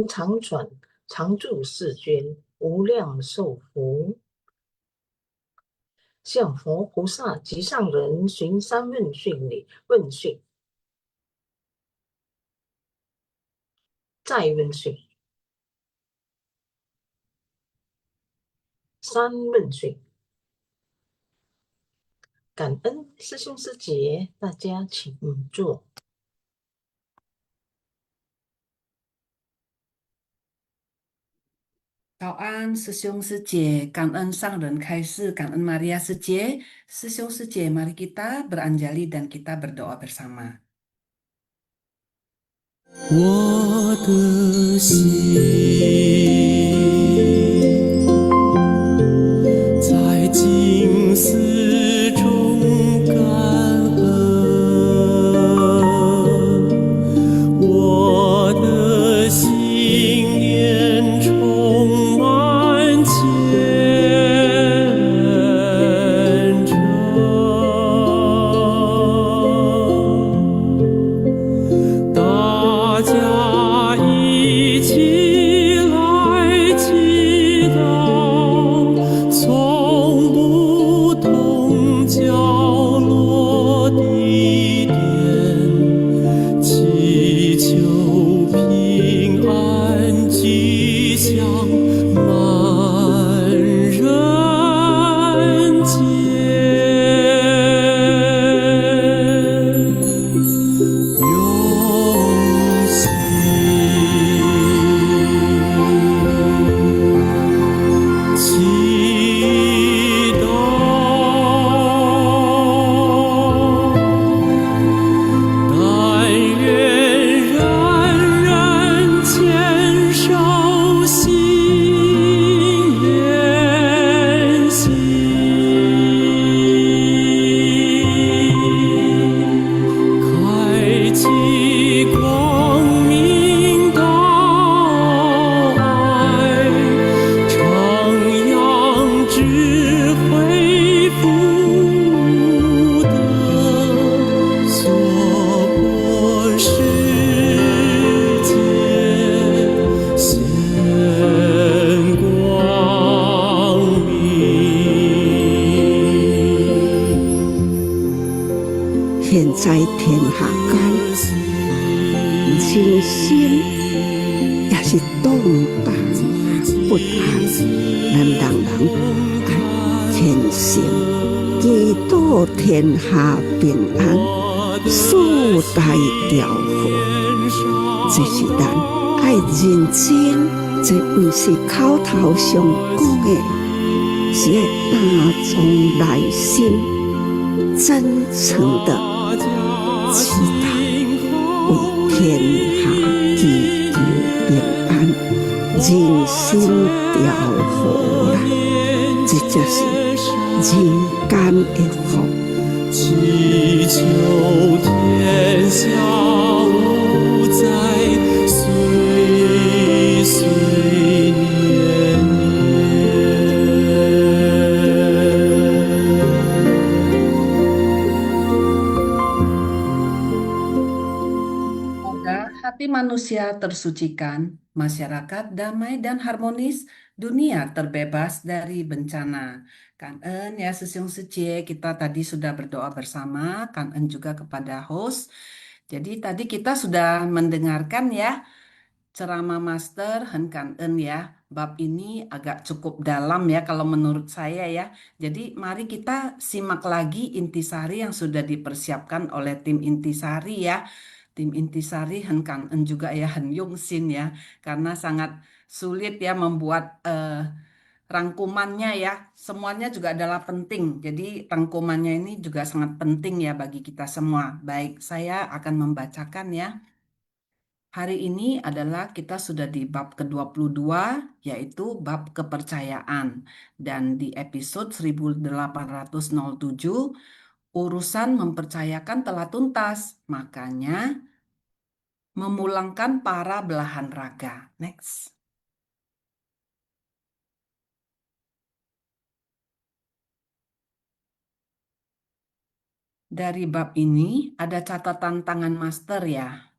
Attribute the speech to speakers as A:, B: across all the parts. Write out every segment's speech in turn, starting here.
A: 常转，常住世间，无量寿福。向佛菩萨及上人寻三问讯礼，问讯，再问讯，三问讯。感恩师兄师姐，大家请坐。
B: 早安，师兄师姐，感恩上人开示，感恩Maria 师姐，师兄师姐, mari kita beranjali dan kita berdoa bersama.
C: 我的心在静思中感恩，我的心念充满虔诚。大家一起来祈祷，从不同角落地点，祈求平安吉祥满人间。用心祈祷，但愿人人坚守心连心。开启光明道爱，徜徉智慧福德，娑婆世界显光明。
D: 现在天下间，人心也是动荡不安，咱人人爱虔诚，祈祷天下平安，四大调和。这是咱爱认真，这不是口头上讲的，是要打从内心真诚的祈祷，为天下祈求平安，人心调和啦，这就是人间的福。
C: 祈求天下无灾，岁岁年
B: Semoga hati manusia tersucikan, masyarakat damai dan harmonis, dunia terbebas dari bencana. Kangen ya Sesiung Secie, kita tadi sudah berdoa bersama, kangen juga kepada host. Jadi tadi kita sudah mendengarkan ya ceramah Master Hen Kangen ya. Bab ini agak cukup dalam ya kalau menurut saya ya. Jadi mari kita simak lagi intisari yang sudah dipersiapkan oleh tim intisari ya. Tim intisari Hen Kangen juga ya Hen Yung Sin ya. Karena sangat sulit ya membuat rangkumannya ya. Semuanya juga adalah penting. Jadi rangkumannya ini juga sangat penting ya bagi kita semua. Baik, saya akan membacakan ya. Hari ini adalah kita sudah di bab ke-22, yaitu bab kepercayaan. Dan di episode 1807, urusan mempercayakan telah tuntas. Makanya memulangkan para belahan raga. Next. Dari bab ini ada catatan tangan master ya.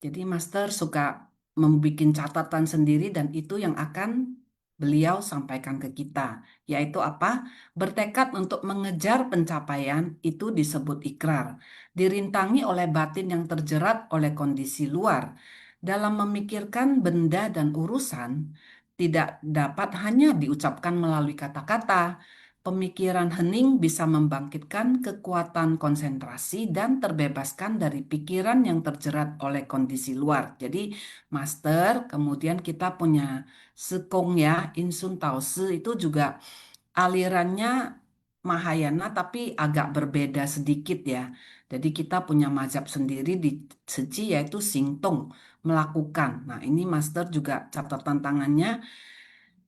B: Jadi master suka membuat catatan sendiri dan itu yang akan beliau sampaikan ke kita, yaitu apa? Bertekad untuk mengejar pencapaian itu disebut ikrar, dirintangi oleh batin yang terjerat oleh kondisi luar. Dalam memikirkan benda dan urusan, tidak dapat hanya diucapkan melalui kata-kata. Pemikiran hening bisa membangkitkan kekuatan konsentrasi dan terbebaskan dari pikiran yang terjerat oleh kondisi luar. Jadi, Master, kemudian kita punya Sekong ya, Insun Taosi itu juga alirannya Mahayana tapi agak berbeda sedikit ya. Jadi kita punya mazhab sendiri di Seci yaitu Singtong, melakukan. Nah, ini Master juga catatan tangannya.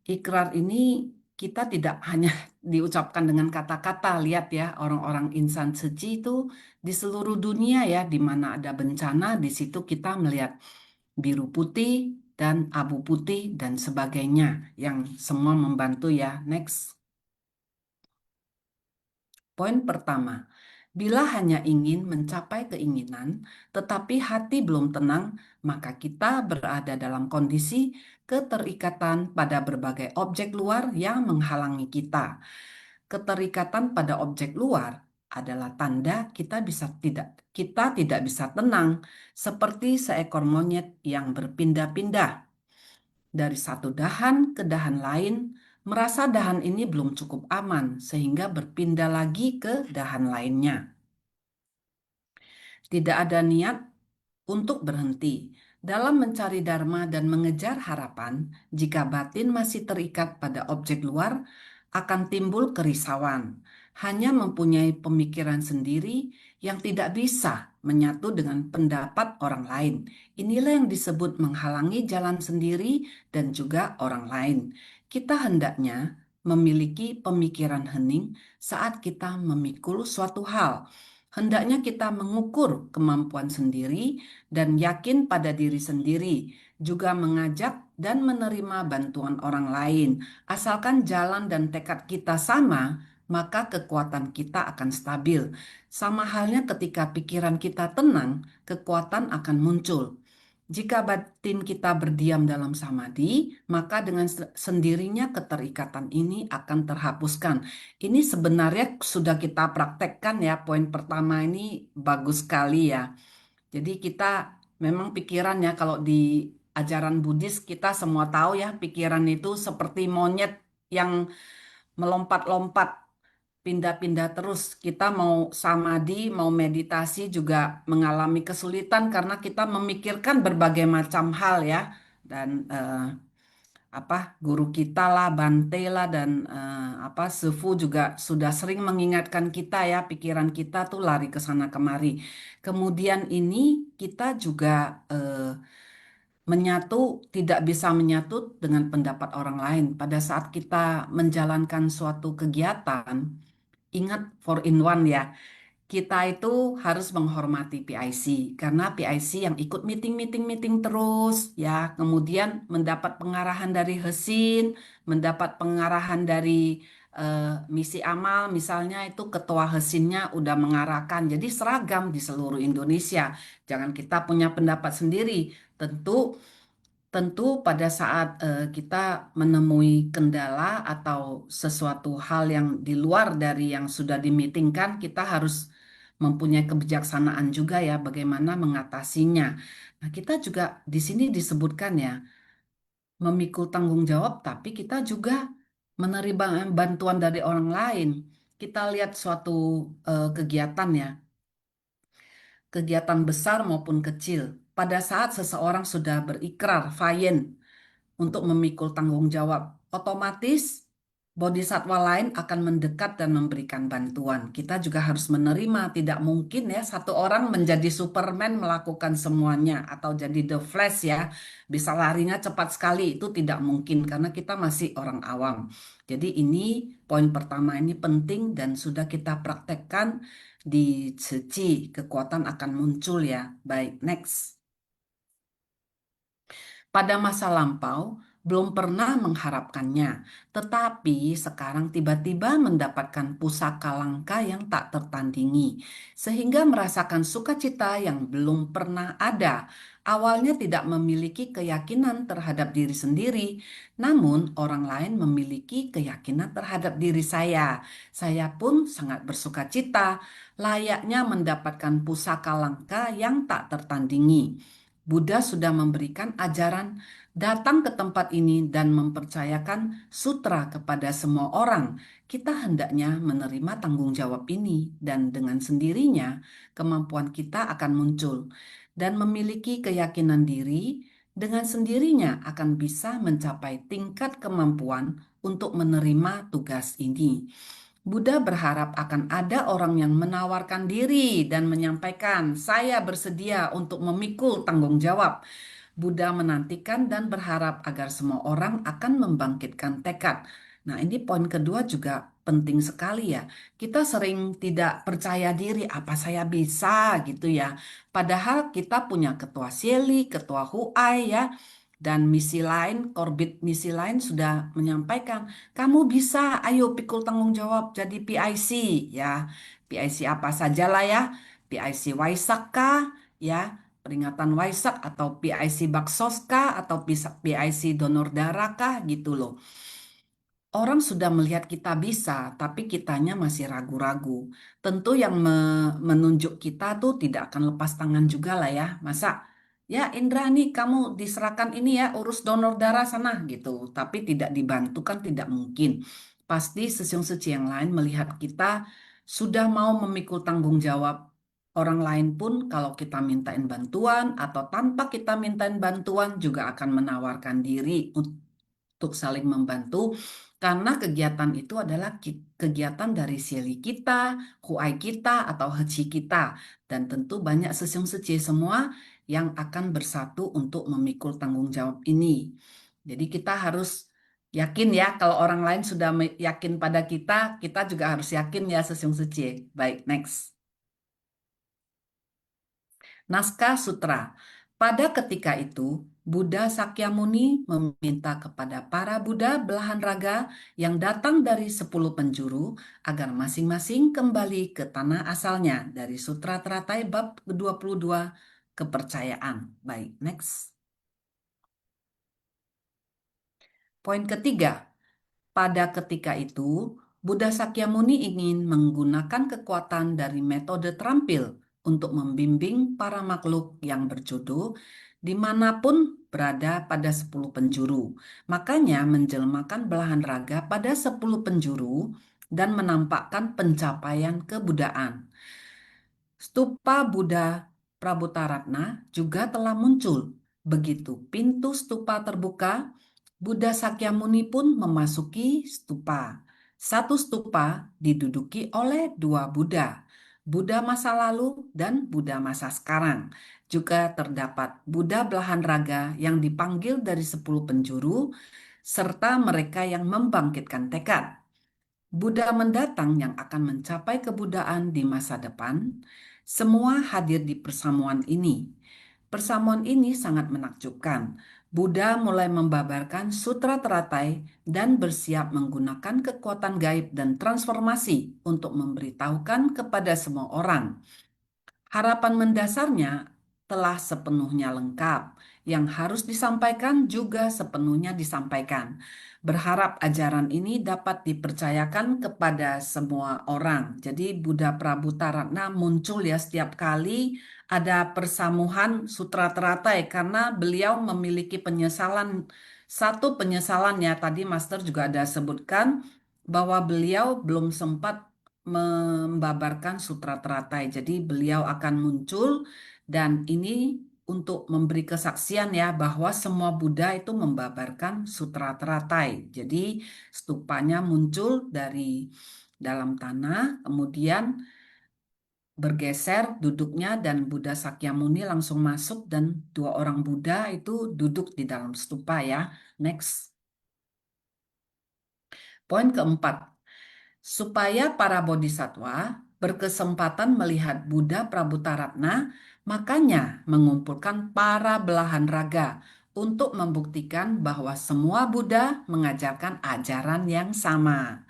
B: Ikrar ini kita tidak hanya diucapkan dengan kata-kata. Lihat ya, orang-orang insan Seci itu di seluruh dunia ya, di mana ada bencana, di situ kita melihat biru putih dan abu putih dan sebagainya yang semua membantu ya. Next. Poin pertama, bila hanya ingin mencapai keinginan, tetapi hati belum tenang, maka kita berada dalam kondisi keterikatan pada berbagai objek luar yang menghalangi kita. Keterikatan pada objek luar adalah tanda kita tidak bisa tenang, seperti seekor monyet yang berpindah-pindah dari satu dahan ke dahan lain, merasa dahan ini belum cukup aman sehingga berpindah lagi ke dahan lainnya. Tidak ada niat untuk berhenti dalam mencari dharma dan mengejar harapan. Jika batin masih terikat pada objek luar, akan timbul kerisauan. Hanya mempunyai pemikiran sendiri yang tidak bisa menyatu dengan pendapat orang lain. Inilah yang disebut menghalangi jalan sendiri dan juga orang lain. Kita hendaknya memiliki pemikiran hening saat kita memikul suatu hal. Hendaknya kita mengukur kemampuan sendiri dan yakin pada diri sendiri, juga mengajak dan menerima bantuan orang lain. Asalkan jalan dan tekad kita sama, maka kekuatan kita akan stabil. Sama halnya ketika pikiran kita tenang, kekuatan akan muncul. Jika batin kita berdiam dalam samadhi, maka dengan sendirinya keterikatan ini akan terhapuskan. Ini sebenarnya sudah kita praktekkan ya, poin pertama ini bagus sekali ya. Jadi kita memang pikiran ya, kalau di ajaran Buddhis kita semua tahu ya, pikiran itu seperti monyet yang melompat-lompat, pindah-pindah terus. Kita mau samadhi, mau meditasi juga mengalami kesulitan karena kita memikirkan berbagai macam hal ya. Dan guru kita lah, Bante lah dan Sefu juga sudah sering mengingatkan kita ya, pikiran kita tuh lari ke sana kemari. Kemudian ini kita juga tidak bisa menyatu dengan pendapat orang lain. Pada saat kita menjalankan suatu kegiatan, ingat 4 in 1 ya. Kita itu harus menghormati PIC karena PIC yang ikut meeting terus ya, kemudian mendapat pengarahan dari Hesin, mendapat pengarahan dari misi amal misalnya itu ketua Hesinnya udah mengarahkan. Jadi seragam di seluruh Indonesia. Jangan kita punya pendapat sendiri. Tentu pada saat kita menemui kendala atau sesuatu hal yang di luar dari yang sudah dimitingkan, kita harus mempunyai kebijaksanaan juga ya bagaimana mengatasinya. Nah, kita juga di sini disebutkan ya, memikul tanggung jawab, tapi kita juga menerima bantuan dari orang lain. Kita lihat suatu kegiatan ya, kegiatan besar maupun kecil. Pada saat seseorang sudah berikrar, fayen, untuk memikul tanggung jawab, otomatis bodhisatwa lain akan mendekat dan memberikan bantuan. Kita juga harus menerima, tidak mungkin ya satu orang menjadi Superman melakukan semuanya atau jadi The Flash ya, bisa larinya cepat sekali, itu tidak mungkin karena kita masih orang awam. Jadi ini poin pertama ini penting dan sudah kita praktekkan di Ceci, kekuatan akan muncul ya. Baik, next. Pada masa lampau, belum pernah mengharapkannya, tetapi sekarang tiba-tiba mendapatkan pusaka langka yang tak tertandingi, sehingga merasakan sukacita yang belum pernah ada. Awalnya tidak memiliki keyakinan terhadap diri sendiri, namun orang lain memiliki keyakinan terhadap diri saya. Saya pun sangat bersukacita, layaknya mendapatkan pusaka langka yang tak tertandingi. Buddha sudah memberikan ajaran datang ke tempat ini dan mempercayakan sutra kepada semua orang. Kita hendaknya menerima tanggung jawab ini, dan dengan sendirinya kemampuan kita akan muncul, dan memiliki keyakinan diri dengan sendirinya akan bisa mencapai tingkat kemampuan untuk menerima tugas ini. Buddha berharap akan ada orang yang menawarkan diri dan menyampaikan, "Saya bersedia untuk memikul tanggung jawab." Buddha menantikan dan berharap agar semua orang akan membangkitkan tekad. Nah, ini poin kedua juga penting sekali ya. Kita sering tidak percaya diri, apa saya bisa gitu ya. Padahal kita punya ketua Sieli, ketua Huai ya. Dan misi lain, korbit misi lain sudah menyampaikan, kamu bisa, ayo pikul tanggung jawab jadi PIC ya. PIC apa saja lah ya. PIC Waisak kah ya, peringatan Waisak, atau PIC Baksos kah, atau PIC donor darah kah gitu loh. Orang sudah melihat kita bisa, tapi kitanya masih ragu-ragu. Tentu yang menunjuk kita tuh tidak akan lepas tangan juga lah ya. Masa, ya Indra nih kamu diserahkan ini ya, urus donor darah sana gitu. Tapi tidak dibantu kan tidak mungkin. Pasti Sesiung Suci yang lain melihat kita sudah mau memikul tanggung jawab. Orang lain pun kalau kita mintain bantuan atau tanpa kita mintain bantuan juga akan menawarkan diri untuk saling membantu, karena kegiatan itu adalah kegiatan dari Sieli kita, Huai kita, atau Heci kita. Dan tentu banyak Sesiung Seci semua yang akan bersatu untuk memikul tanggung jawab ini. Jadi kita harus yakin ya, kalau orang lain sudah yakin pada kita, kita juga harus yakin ya Sesiung Seci. Baik, next. Naskah Sutra. Pada ketika itu, Buddha Sakyamuni meminta kepada para Buddha belahan raga yang datang dari 10 penjuru agar masing-masing kembali ke tanah asalnya dari Sutra Teratai bab ke-22, kepercayaan. Baik, next. Poin ketiga, pada ketika itu, Buddha Sakyamuni ingin menggunakan kekuatan dari metode terampil untuk membimbing para makhluk yang berjodoh dimanapun berada pada 10 penjuru. Makanya menjelmakan belahan raga pada 10 penjuru dan menampakkan pencapaian kebudaan. Stupa Buddha Prabutaratna juga telah muncul. Begitu pintu stupa terbuka, Buddha Sakyamuni pun memasuki stupa. Satu stupa diduduki oleh dua Buddha, Buddha masa lalu dan Buddha masa sekarang. Juga terdapat Buddha belahan raga yang dipanggil dari 10 penjuru, serta mereka yang membangkitkan tekad. Buddha mendatang yang akan mencapai kebudaan di masa depan, semua hadir di persamuan ini. Persamuan ini sangat menakjubkan. Buddha mulai membabarkan sutra teratai dan bersiap menggunakan kekuatan gaib dan transformasi untuk memberitahukan kepada semua orang. Harapan mendasarnya telah sepenuhnya lengkap. Yang harus disampaikan juga sepenuhnya disampaikan. Berharap ajaran ini dapat dipercayakan kepada semua orang. Jadi Buddha Prabutaratna muncul ya setiap kali ada persamuhan sutra teratai, karena beliau memiliki penyesalan. Satu penyesalan ya, tadi Master juga ada sebutkan bahwa beliau belum sempat membabarkan sutra teratai. Jadi beliau akan muncul, dan ini untuk memberi kesaksian ya bahwa semua Buddha itu membabarkan sutra teratai. Jadi stupanya muncul dari dalam tanah, kemudian bergeser duduknya, dan Buddha Sakyamuni langsung masuk dan dua orang Buddha itu duduk di dalam stupa ya. Next. Poin keempat, supaya para bodhisatwa berkesempatan melihat Buddha Prabutaratna, makanya mengumpulkan para belahan raga untuk membuktikan bahwa semua Buddha mengajarkan ajaran yang sama.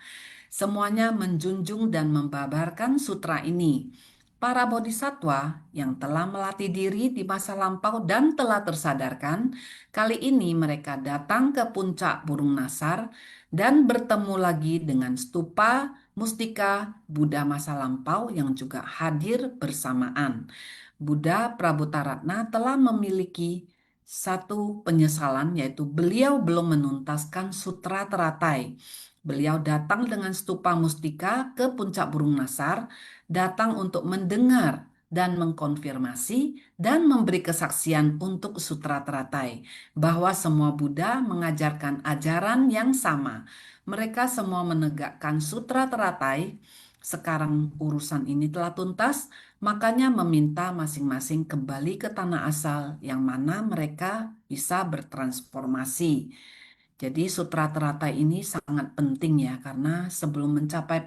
B: Semuanya menjunjung dan membabarkan sutra ini. Para bodhisattva yang telah melatih diri di masa lampau dan telah tersadarkan, kali ini mereka datang ke puncak Burung Nasar dan bertemu lagi dengan stupa mustika Buddha masa lampau yang juga hadir bersamaan. Buddha Prabhutaratna telah memiliki satu penyesalan, yaitu beliau belum menuntaskan sutra teratai. Beliau datang dengan stupa mustika ke puncak Burung Nasar, datang untuk mendengar dan mengkonfirmasi dan memberi kesaksian untuk sutra teratai bahwa semua Buddha mengajarkan ajaran yang sama. Mereka semua menegakkan sutra teratai. Sekarang urusan ini telah tuntas, makanya meminta masing-masing kembali ke tanah asal yang mana mereka bisa bertransformasi. Jadi sutra teratai ini sangat penting ya, karena sebelum mencapai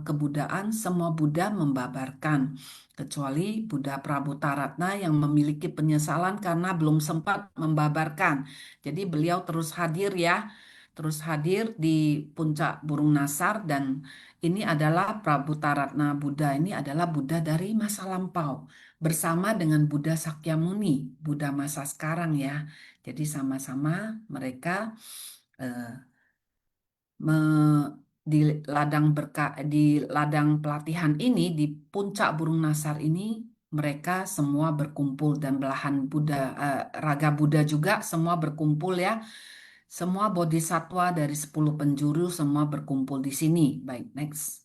B: kebudaan semua Buddha membabarkan, kecuali Buddha Prabhutaratna yang memiliki penyesalan karena belum sempat membabarkan. Jadi beliau terus hadir ya, terus hadir di puncak Burung Nasar, dan ini adalah Prabhutaratna Buddha, ini adalah Buddha dari masa lampau bersama dengan Buddha Sakyamuni, Buddha masa sekarang ya. Jadi sama-sama mereka di ladang pelatihan ini, di puncak Burung Nasar ini, mereka semua berkumpul, dan belahan Buddha, raga Buddha juga semua berkumpul ya. Semua bodhisatwa dari 10 penjuru semua berkumpul di sini. Baik, next.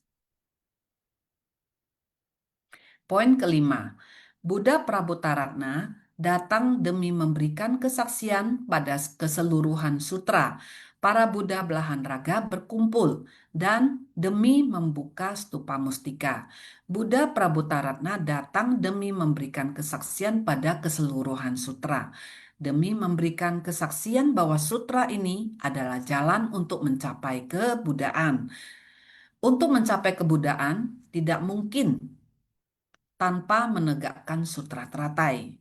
B: Poin kelima, Buddha Prabhutaratna datang demi memberikan kesaksian pada keseluruhan sutra. Para Buddha belahan raga berkumpul dan demi membuka stupa mustika. Buddha Prabhutaratna datang demi memberikan kesaksian pada keseluruhan sutra. Demi memberikan kesaksian bahwa sutra ini adalah jalan untuk mencapai kebudaan. Untuk mencapai kebudaan tidak mungkin tanpa menegakkan sutra teratai.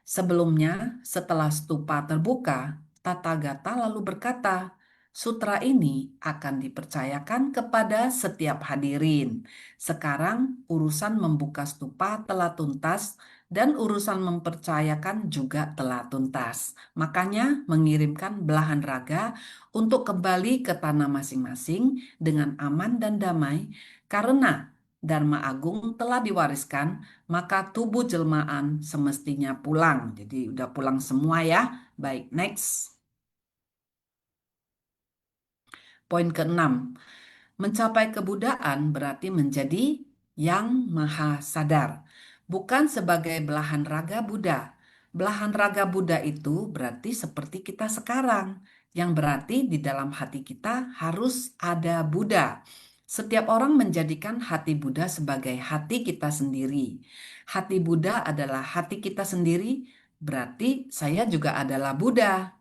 B: Sebelumnya, setelah stupa terbuka, Tathagata lalu berkata, sutra ini akan dipercayakan kepada setiap hadirin. Sekarang urusan membuka stupa telah tuntas dan urusan mempercayakan juga telah tuntas. Makanya mengirimkan belahan raga untuk kembali ke tanah masing-masing dengan aman dan damai, karena Dharma Agung telah diwariskan, maka tubuh jelmaan semestinya pulang. Jadi udah pulang semua ya. Baik, next. Poin keenam, mencapai kebudaan berarti menjadi yang maha sadar. Bukan sebagai belahan raga Buddha. Belahan raga Buddha itu berarti seperti kita sekarang, yang berarti di dalam hati kita harus ada Buddha. Setiap orang menjadikan hati Buddha sebagai hati kita sendiri. Hati Buddha adalah hati kita sendiri, berarti saya juga adalah Buddha.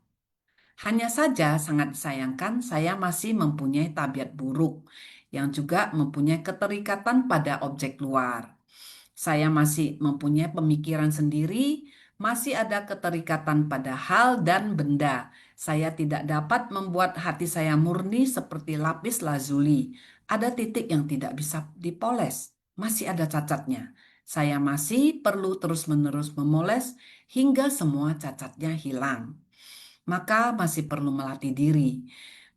B: Hanya saja sangat disayangkan saya masih mempunyai tabiat buruk yang juga mempunyai keterikatan pada objek luar. Saya masih mempunyai pemikiran sendiri, masih ada keterikatan pada hal dan benda. Saya tidak dapat membuat hati saya murni seperti lapis lazuli. Ada titik yang tidak bisa dipoles, masih ada cacatnya. Saya masih perlu terus-menerus memoles hingga semua cacatnya hilang. Maka masih perlu melatih diri.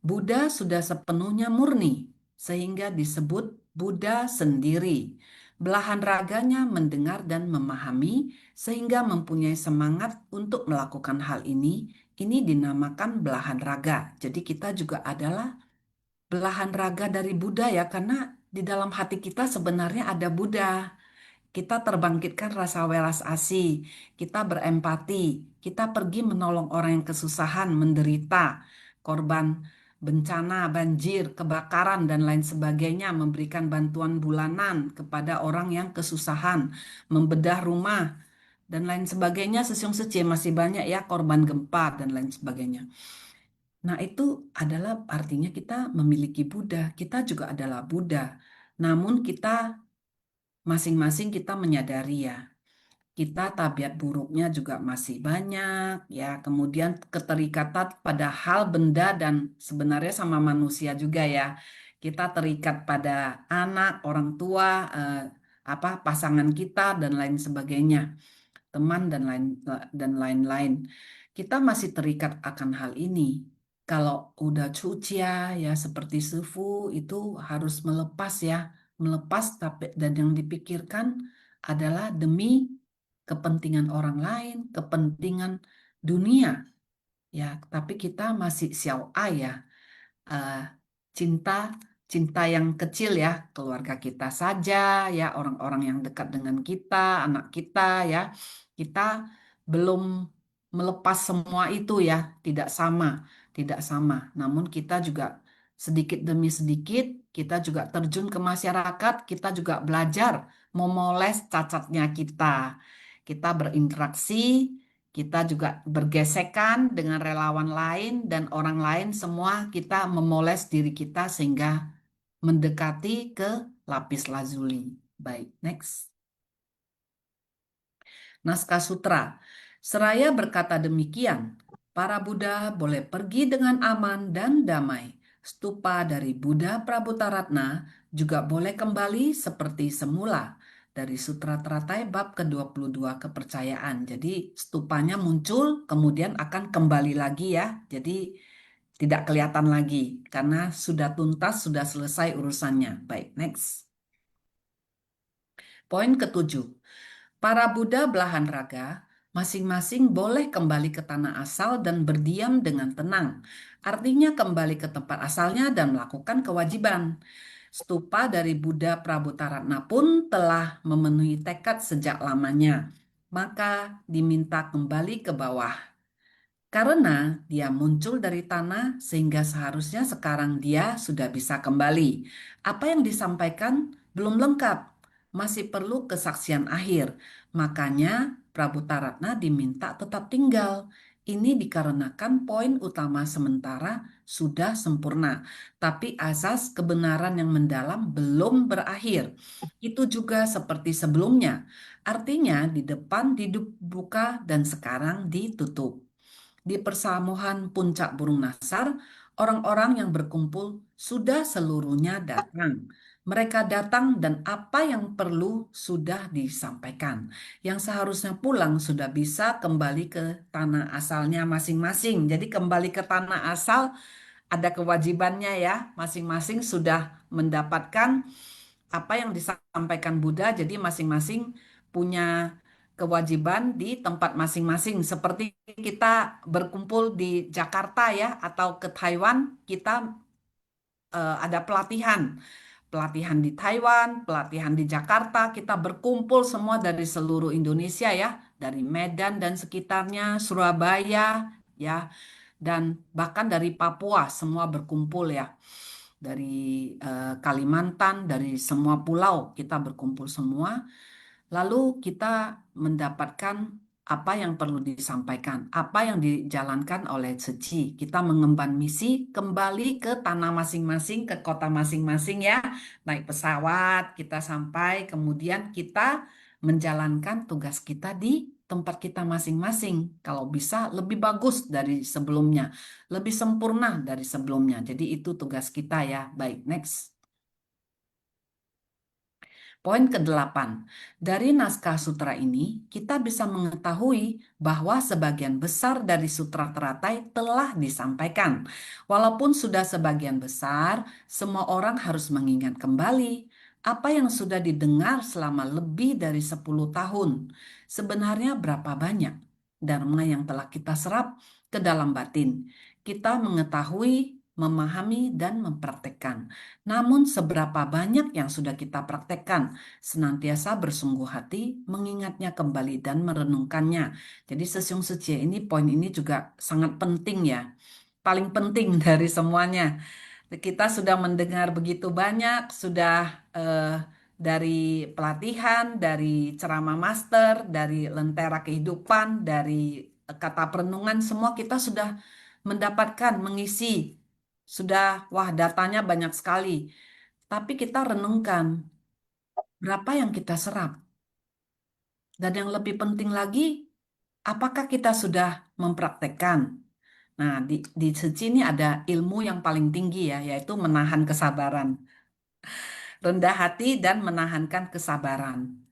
B: Buddha sudah sepenuhnya murni, sehingga disebut Buddha sendiri. Belahan raganya mendengar dan memahami, sehingga mempunyai semangat untuk melakukan hal ini. Ini dinamakan belahan raga. Jadi kita juga adalah belahan raga dari Buddha ya, karena di dalam hati kita sebenarnya ada Buddha. Kita terbangkitkan rasa welas asih, kita berempati, kita pergi menolong orang yang kesusahan, menderita, korban bencana, banjir, kebakaran, dan lain sebagainya, memberikan bantuan bulanan kepada orang yang kesusahan, membedah rumah, dan lain sebagainya. Sesiung seci masih banyak ya, korban gempa, dan lain sebagainya. Nah, itu adalah artinya kita memiliki Buddha, kita juga adalah Buddha. Namun kita masing-masing kita menyadari ya, kita tabiat buruknya juga masih banyak ya. Kemudian keterikatan pada hal benda dan sebenarnya sama manusia juga ya. Kita terikat pada anak, orang tua, pasangan kita dan lain sebagainya, teman dan lain-lain. Kita masih terikat akan hal ini. Kalau udah cucia ya seperti sufu itu harus melepas ya, melepas tapi dan yang dipikirkan adalah demi kepentingan orang lain, kepentingan dunia ya. Tapi kita masih xiao ai ya, eh, cinta cinta yang kecil ya, keluarga kita saja ya, orang-orang yang dekat dengan kita, anak kita ya. Kita belum melepas semua itu ya, tidak sama, tidak sama. Namun kita juga sedikit demi sedikit kita juga terjun ke masyarakat, kita juga belajar memoles cacatnya kita. Kita berinteraksi, kita juga bergesekan dengan relawan lain dan orang lain, semua kita memoles diri kita sehingga mendekati ke lapis lazuli. Baik, next. Naskah Sutra. Seraya berkata demikian, para Buddha boleh pergi dengan aman dan damai. Stupa dari Buddha Prabhutaratna juga boleh kembali seperti semula. Dari Sutra Teratai bab ke-22 kepercayaan. Jadi stupanya muncul kemudian akan kembali lagi ya. Jadi tidak kelihatan lagi karena sudah tuntas, sudah selesai urusannya. Baik, next. Poin ketujuh. Para Buddha belahan raga masing-masing boleh kembali ke tanah asal dan berdiam dengan tenang. Artinya kembali ke tempat asalnya dan melakukan kewajiban. Stupa dari Buddha Prabhutaratna pun telah memenuhi tekad sejak lamanya. Maka diminta kembali ke bawah. Karena dia muncul dari tanah sehingga seharusnya sekarang dia sudah bisa kembali. Apa yang disampaikan belum lengkap, masih perlu kesaksian akhir. Makanya Prabhutaratna diminta tetap tinggal. Ini dikarenakan poin utama sementara sudah sempurna, tapi asas kebenaran yang mendalam belum berakhir. Itu juga seperti sebelumnya. Artinya di depan dibuka dan sekarang ditutup. Di persamuhan Puncak Burung Nasar, orang-orang yang berkumpul sudah seluruhnya datang. Mereka datang dan apa yang perlu sudah disampaikan. Yang seharusnya pulang sudah bisa kembali ke tanah asalnya masing-masing. Jadi kembali ke tanah asal ada kewajibannya ya. Masing-masing sudah mendapatkan apa yang disampaikan Buddha. Jadi masing-masing punya kewajiban di tempat masing-masing. Seperti kita berkumpul di Jakarta ya, atau ke Taiwan, kita ada pelatihan. Pelatihan di Taiwan, pelatihan di Jakarta, kita berkumpul semua dari seluruh Indonesia ya, dari Medan dan sekitarnya, Surabaya ya, dan bahkan dari Papua semua berkumpul ya. Dari Kalimantan, dari semua pulau kita berkumpul semua. Lalu kita mendapatkan apa yang perlu disampaikan, apa yang dijalankan oleh Seci. Kita mengemban misi kembali ke tanah masing-masing, ke kota masing-masing ya. Naik pesawat, kita sampai, kemudian kita menjalankan tugas kita di tempat kita masing-masing. Kalau bisa lebih bagus dari sebelumnya, lebih sempurna dari sebelumnya. Jadi itu tugas kita ya. Baik, next. Poin ke-8. Dari naskah sutra ini, kita bisa mengetahui bahwa sebagian besar dari sutra teratai telah disampaikan. Walaupun sudah sebagian besar, semua orang harus mengingat kembali apa yang sudah didengar selama lebih dari 10 tahun. Sebenarnya berapa banyak dharma yang telah kita serap ke dalam batin. Kita mengetahui, memahami, dan mempraktekkan. Namun seberapa banyak yang sudah kita praktekkan, senantiasa bersungguh hati mengingatnya kembali dan merenungkannya. Jadi Sesyung Suci ini, poin ini juga sangat penting ya. Paling penting dari semuanya. Kita sudah mendengar begitu banyak, sudah dari pelatihan, dari ceramah master, dari lentera kehidupan, dari kata perenungan, semua kita sudah mendapatkan, mengisi. Sudah, wah datanya banyak sekali. Tapi kita renungkan, berapa yang kita serap? Dan yang lebih penting lagi, apakah kita sudah mempraktekkan? Nah, di suci ini ada ilmu yang paling tinggi ya, yaitu menahan kesabaran. Rendah hati dan menahankan kesabaran.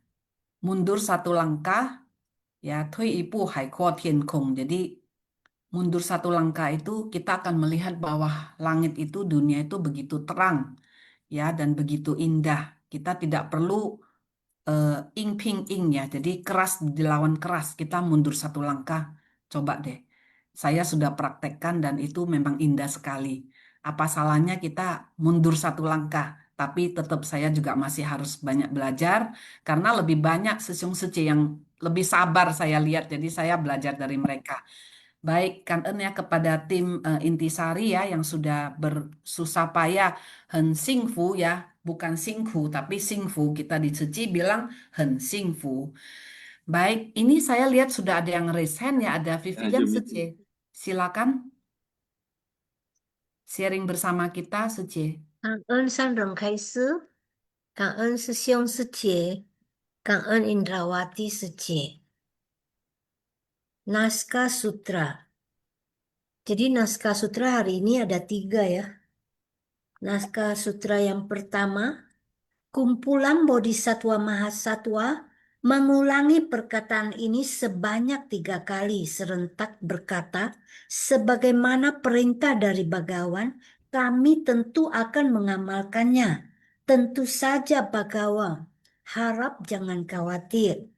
B: Mundur satu langkah, ya, tui ipu haiko tian kong. Jadi, mundur satu langkah itu kita akan melihat bahwa langit itu, dunia itu begitu terang, ya, dan begitu indah. Kita tidak perlu ing ping ing ya. Jadi keras dilawan keras. Kita mundur satu langkah. Coba deh. Saya sudah praktekkan dan itu memang indah sekali. Apa salahnya kita mundur satu langkah? Tapi tetap saya juga masih harus banyak belajar karena lebih banyak Sesiung Sece yang lebih sabar saya lihat. Jadi saya belajar dari mereka. Baik, kangen ya kepada tim Intisari ya yang sudah bersusah payah hen singfu ya, bukan singfu tapi singfu. Kita di Suci bilang hen singfu. Baik, ini saya lihat sudah ada yang raise hand ya, ada Vivian Suci. Silakan sharing bersama kita Suci.
E: 感恩三人开师，感恩师兄师姐，感恩 Indrawati 师姐。Naskah Sutra. Jadi naskah sutra hari ini ada 3 ya. Naskah sutra yang pertama, kumpulan Bodhisatwa Mahasatwa mengulangi perkataan ini sebanyak 3 kali serentak berkata, sebagaimana perintah dari Bhagawan, kami tentu akan mengamalkannya. Tentu saja Bhagawan, harap jangan khawatir.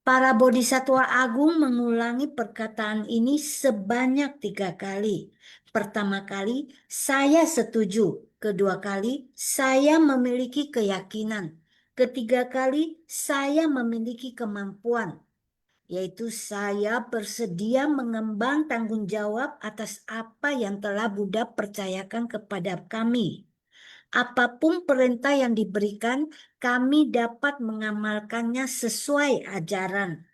E: Para bodhisatwa agung mengulangi perkataan ini sebanyak 3 kali. Pertama kali, saya setuju. Kedua kali, saya memiliki keyakinan. Ketiga kali, saya memiliki kemampuan. Yaitu saya bersedia mengemban tanggung jawab atas apa yang telah Buddha percayakan kepada kami. Apapun perintah yang diberikan, kami dapat mengamalkannya sesuai ajaran.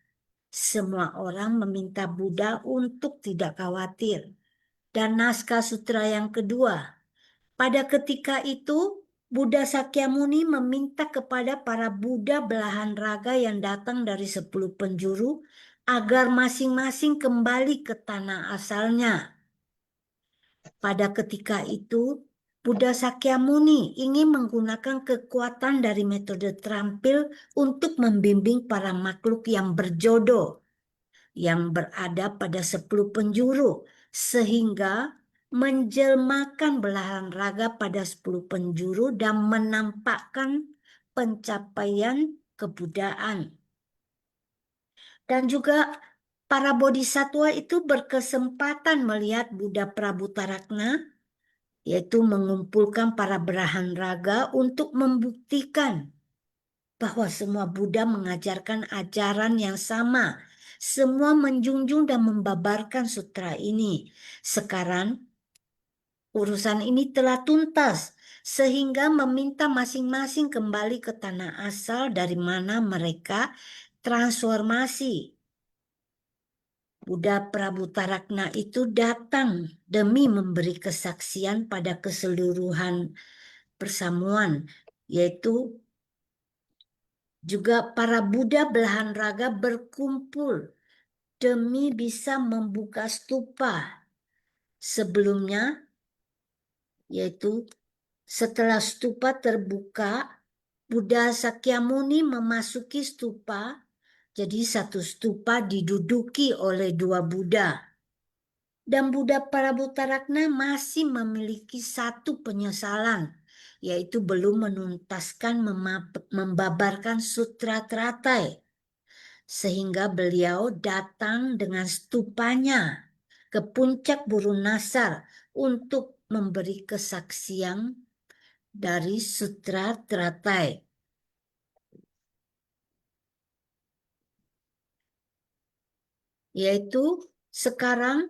E: Semua orang meminta Buddha untuk tidak khawatir. Dan naskah sutra yang kedua. Pada ketika itu, Buddha Sakyamuni meminta kepada para Buddha belahan raga yang datang dari 10 penjuru agar masing-masing kembali ke tanah asalnya. Pada ketika itu, Buddha Sakyamuni ingin menggunakan kekuatan dari metode terampil untuk membimbing para makhluk yang berjodoh, yang berada pada 10 penjuru, sehingga menjelmakan belahan raga pada 10 penjuru dan menampakkan pencapaian kebudaan. Dan juga para bodhisatwa itu berkesempatan melihat Buddha Prabhutarakna, yaitu mengumpulkan para belahan raga untuk membuktikan bahwa semua Buddha mengajarkan ajaran yang sama. Semua menjunjung dan membabarkan sutra ini. Sekarang urusan ini telah tuntas, sehingga meminta masing-masing kembali ke tanah asal dari mana mereka transformasi. Buddha Prabhutarakna itu datang demi memberi kesaksian pada keseluruhan persamuan, yaitu juga para Buddha belahan raga berkumpul demi bisa membuka stupa. Sebelumnya, yaitu setelah stupa terbuka, Buddha Sakyamuni memasuki stupa. Jadi satu stupa diduduki oleh 2 Buddha. Dan Buddha Prabhutarakna masih memiliki satu penyesalan, yaitu belum menuntaskan membabarkan sutra teratai. Sehingga beliau datang dengan stupanya ke puncak Burunasar untuk memberi kesaksian dari sutra teratai. Yaitu sekarang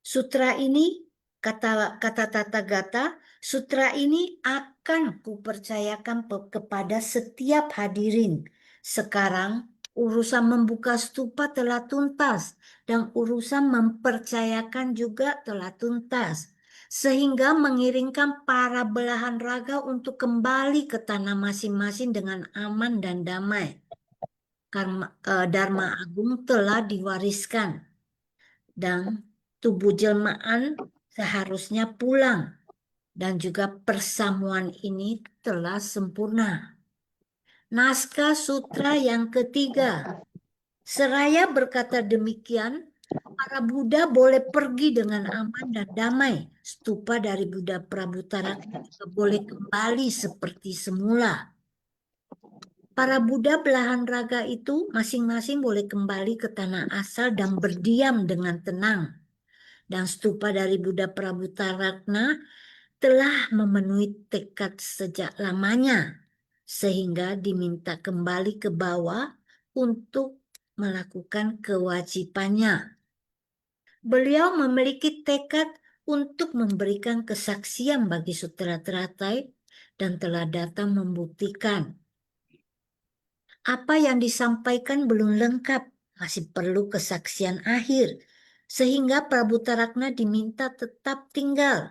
E: sutra ini, kata Tathagata, sutra ini akan kupercayakan kepada setiap hadirin. Sekarang urusan membuka stupa telah tuntas dan urusan mempercayakan juga telah tuntas. Sehingga mengiringkan para belahan raga untuk kembali ke tanah masing-masing dengan aman dan damai. Dharma Agung telah diwariskan dan tubuh jelmaan seharusnya pulang dan juga persamuan ini telah sempurna. Naskah sutra yang ketiga. Seraya berkata demikian, para Buddha boleh pergi dengan aman dan damai. Stupa dari Buddha Prabhutaraka juga boleh kembali seperti semula. Para Buddha belahan raga itu masing-masing boleh kembali ke tanah asal dan berdiam dengan tenang. Dan stupa dari Buddha Prabhutaraka telah memenuhi tekad sejak lamanya, sehingga diminta kembali ke bawah untuk melakukan kewajibannya. Beliau memiliki tekad untuk memberikan kesaksian bagi Sutra Teratai dan telah datang membuktikan apa yang disampaikan belum lengkap, masih perlu kesaksian akhir, sehingga Prabu Tarakna diminta tetap tinggal.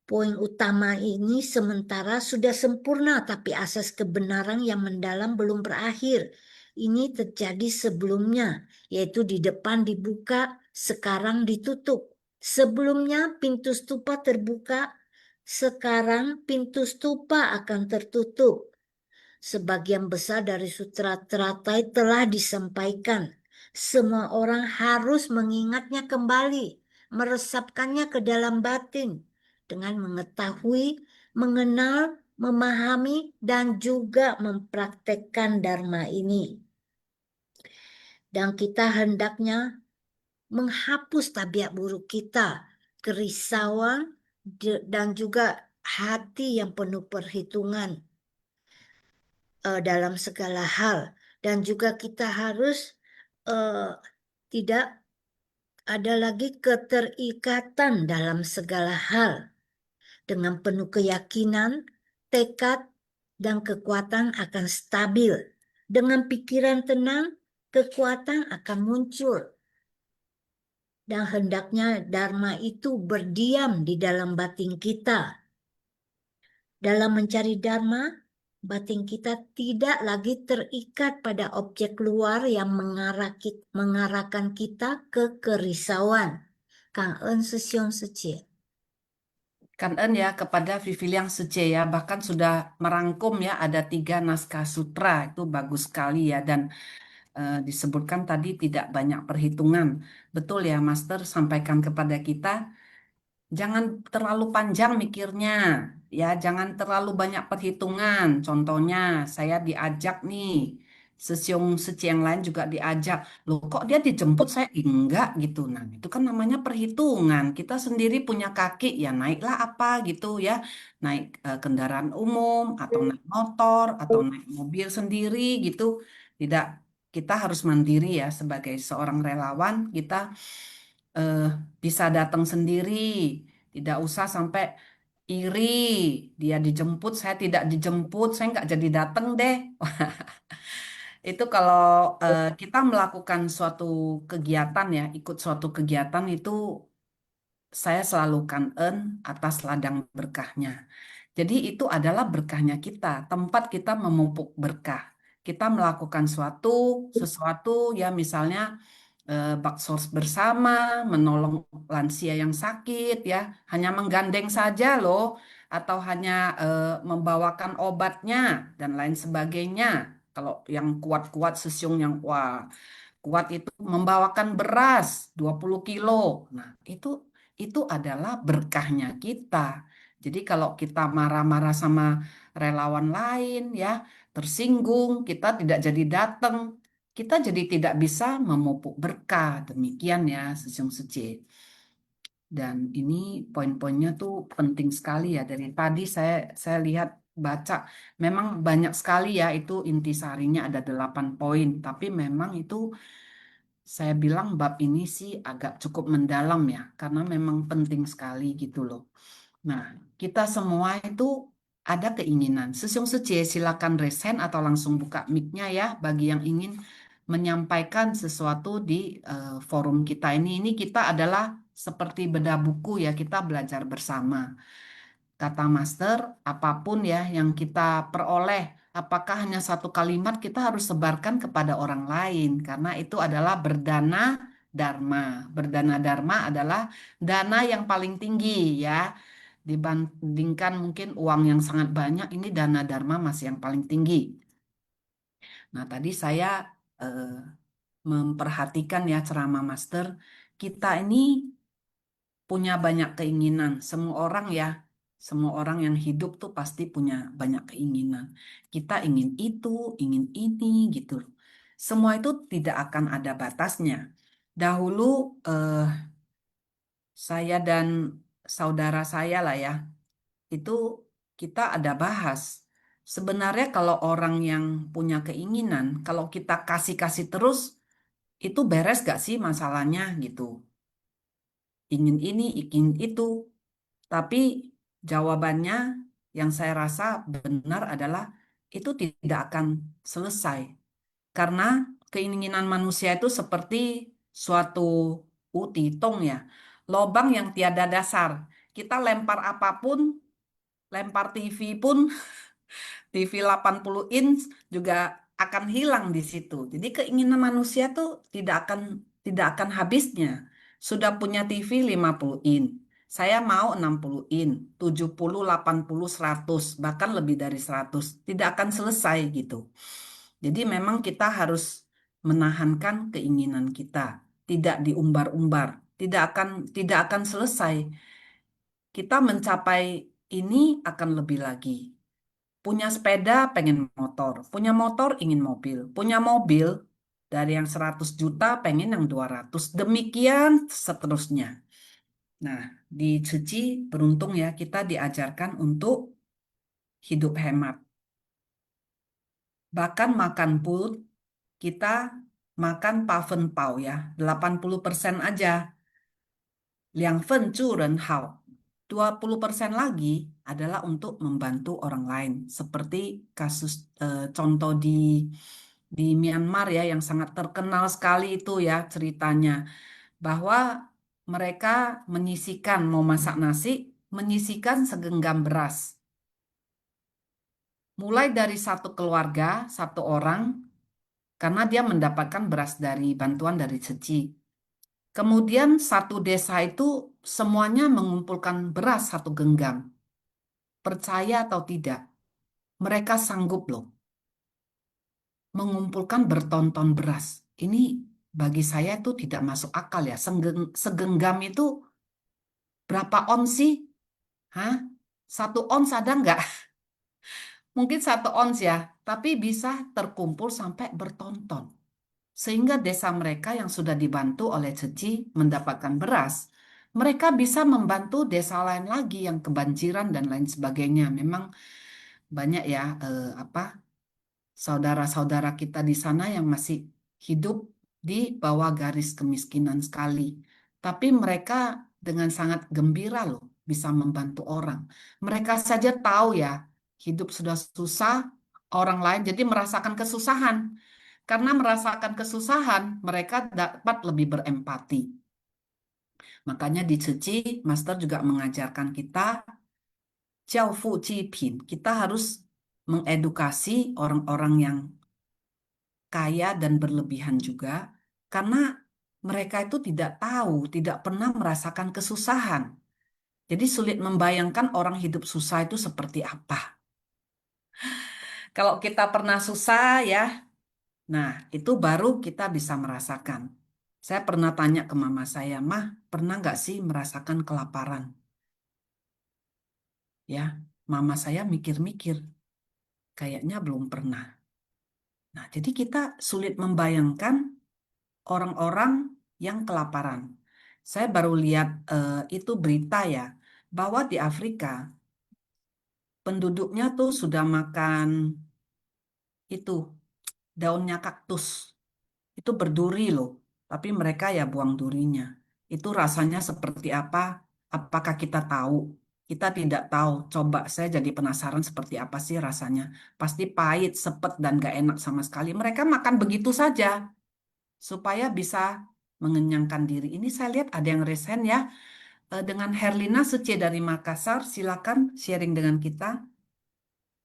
E: Poin utama ini sementara sudah sempurna, tapi asas kebenaran yang mendalam belum berakhir. Ini terjadi sebelumnya, yaitu di depan dibuka, sekarang ditutup. Sebelumnya pintu stupa terbuka, sekarang pintu stupa akan tertutup. Sebagian besar dari sutra teratai telah disampaikan. Semua orang harus mengingatnya kembali, meresapkannya ke dalam batin dengan mengetahui, mengenal, memahami, dan juga mempraktekkan dharma ini. Dan kita hendaknya menghapus tabiat buruk kita, kerisauan, dan juga hati yang penuh perhitungan dalam segala hal. Dan juga kita harus tidak ada lagi keterikatan dalam segala hal. Dengan penuh keyakinan, tekad, dan kekuatan akan stabil. Dengan pikiran tenang, kekuatan akan muncul. Dan hendaknya Dharma itu berdiam di dalam batin kita. Dalam mencari Dharma, batin kita tidak lagi terikat pada objek luar yang mengarahkan kita ke kerisauan. Kang En Sesiong Secie.
B: Kangen ya kepada Viviliang Sece ya, bahkan sudah merangkum ya, ada 3 naskah sutra, itu bagus sekali ya, dan disebutkan tadi tidak banyak perhitungan. Betul ya, Master sampaikan kepada kita, jangan terlalu panjang mikirnya, ya, jangan terlalu banyak perhitungan. Contohnya, saya diajak nih, Sesiong Seci yang lain juga diajak. Loh, kok dia dijemput saya enggak gitu. Nah, itu kan namanya perhitungan. Kita sendiri punya kaki, ya naiklah apa gitu ya. Naik kendaraan umum, atau naik motor, atau naik mobil sendiri gitu. Tidak, kita harus mandiri ya sebagai seorang relawan. Kita eh, bisa datang sendiri, tidak usah sampai iri. Dia dijemput, saya tidak dijemput, saya nggak jadi datang deh. Itu kalau kita melakukan suatu kegiatan ya, ikut suatu kegiatan itu saya selalu kangen atas ladang berkahnya. Jadi itu adalah berkahnya kita, tempat kita memupuk berkah. Kita melakukan sesuatu ya, misalnya baksos bersama, menolong lansia yang sakit ya, hanya menggandeng saja loh, atau hanya membawakan obatnya dan lain sebagainya. Kalau yang kuat-kuat sesiung yang wah kuat itu membawakan beras 20 kilo. Nah, itu adalah berkahnya kita. Jadi kalau kita marah-marah sama relawan lain ya, tersinggung, kita tidak jadi datang, kita jadi tidak bisa memupuk berkah. Demikian ya, Sesiung Sece. Dan ini poin-poinnya tuh penting sekali ya. Dari tadi saya lihat baca, memang banyak sekali ya, itu intisarinya ada 8 poin. Tapi memang itu saya bilang bab ini sih agak cukup mendalam ya, karena memang penting sekali gitu loh. Nah, kita semua itu ada keinginan. Sesiung Sece, silakan resen atau langsung buka mic-nya ya bagi yang ingin menyampaikan sesuatu di forum kita ini. Ini kita adalah seperti bedah buku ya, kita belajar bersama. Kata Master, apapun ya yang kita peroleh apakah hanya satu kalimat kita harus sebarkan kepada orang lain karena itu adalah berdana dharma. Berdana dharma adalah dana yang paling tinggi ya. Dibandingkan mungkin uang yang sangat banyak, ini dana dharma masih yang paling tinggi. Nah, tadi saya eh, memperhatikan ya ceramah Master, kita ini punya banyak keinginan. Semua orang yang hidup tuh pasti punya banyak keinginan. Kita ingin itu, ingin ini gitu. Semua itu tidak akan ada batasnya. Dahulu eh, saya dan saudara saya lah ya, itu kita ada bahas. Sebenarnya kalau orang yang punya keinginan, kalau kita kasih-kasih terus, itu beres gak sih masalahnya gitu. Ingin ini, ingin itu. Tapi jawabannya yang saya rasa benar adalah itu tidak akan selesai. Karena keinginan manusia itu seperti suatu tong ya, lobang yang tiada dasar. Kita lempar apapun, lempar TV pun, TV 80 inch juga akan hilang di situ. Jadi keinginan manusia tuh tidak akan habisnya. Sudah punya TV 50 inch. Saya mau 60 inch, 70, 80, 100, bahkan lebih dari 100. Tidak akan selesai gitu. Jadi memang kita harus menahankan keinginan kita, tidak diumbar-umbar, tidak akan selesai. Kita mencapai ini akan lebih lagi. Punya sepeda pengen motor, punya motor ingin mobil, punya mobil dari yang 100 juta pengen yang 200, demikian seterusnya. Nah, di Suci beruntung ya kita diajarkan untuk hidup hemat. Bahkan makan pun kita makan pau ya, 80% aja. Liang fen zu ren hao. 20% lagi adalah untuk membantu orang lain. Seperti kasus contoh di Myanmar ya yang sangat terkenal sekali itu ya ceritanya. Bahwa mereka menyisikan, mau masak nasi, menyisikan segenggam beras. Mulai dari satu keluarga, satu orang, karena dia mendapatkan beras dari bantuan dari Ceci. Kemudian satu desa itu semuanya mengumpulkan beras satu genggam. Percaya atau tidak, mereka sanggup loh mengumpulkan bertonton beras. Ini bagi saya itu tidak masuk akal ya. Segenggam itu berapa ons sih? Hah? 1 ons ada nggak? Mungkin 1 ons ya, tapi bisa terkumpul sampai bertonton. Sehingga desa mereka yang sudah dibantu oleh Ceci mendapatkan beras, mereka bisa membantu desa lain lagi yang kebanjiran dan lain sebagainya. Memang banyak ya saudara-saudara kita di sana yang masih hidup di bawah garis kemiskinan sekali. Tapi mereka dengan sangat gembira loh bisa membantu orang. Mereka saja tahu ya hidup sudah susah, orang lain jadi merasakan kesusahan. Karena merasakan kesusahan, mereka dapat lebih berempati. Makanya di Ceci, Master juga mengajarkan kita Jiao Fu Ji Pin. Kita harus mengedukasi orang-orang yang kaya dan berlebihan juga, karena mereka itu tidak tahu, tidak pernah merasakan kesusahan. Jadi sulit membayangkan orang hidup susah itu seperti apa. Kalau kita pernah susah ya, nah itu baru kita bisa merasakan. Saya pernah tanya ke mama saya, "Mah, pernah nggak sih merasakan kelaparan?" Ya, mama saya mikir-mikir, kayaknya belum pernah. Nah, jadi kita sulit membayangkan orang-orang yang kelaparan. Saya baru lihat itu berita ya, bahwa di Afrika penduduknya tuh sudah makan itu daunnya kaktus. Itu berduri loh, tapi mereka ya buang durinya. Itu rasanya seperti apa? Apakah kita tahu? Kita tidak tahu. Coba saya jadi penasaran seperti apa sih rasanya. Pasti pahit, sepet, dan gak enak sama sekali. Mereka makan begitu saja supaya bisa mengenyangkan diri. Ini saya lihat ada yang resen ya. Dengan Herlina Suci dari Makassar, silakan sharing dengan kita.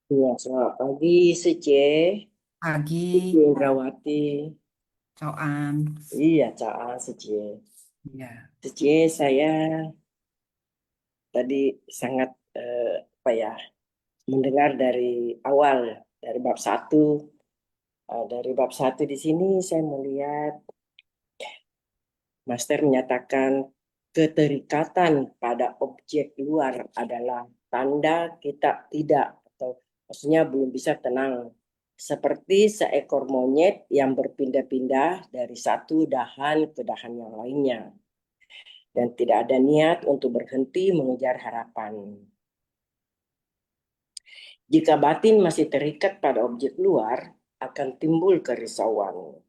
F: Iya, selamat pagi, Sece.
B: Pagi,
F: Ibu Indrawati.
B: Coan.
F: Iya, Cak Sece.
B: Ya.
F: Sece, saya tadi sangat apa ya, mendengar dari awal, dari bab 1. Dari bab 1 di sini saya melihat Master menyatakan keterikatan pada objek luar adalah tanda kita tidak, atau maksudnya belum bisa tenang. Seperti seekor monyet yang berpindah-pindah dari satu dahan ke dahan yang lainnya. Dan tidak ada niat untuk berhenti mengejar harapan. Jika batin masih terikat pada objek luar, akan timbul kerisauan.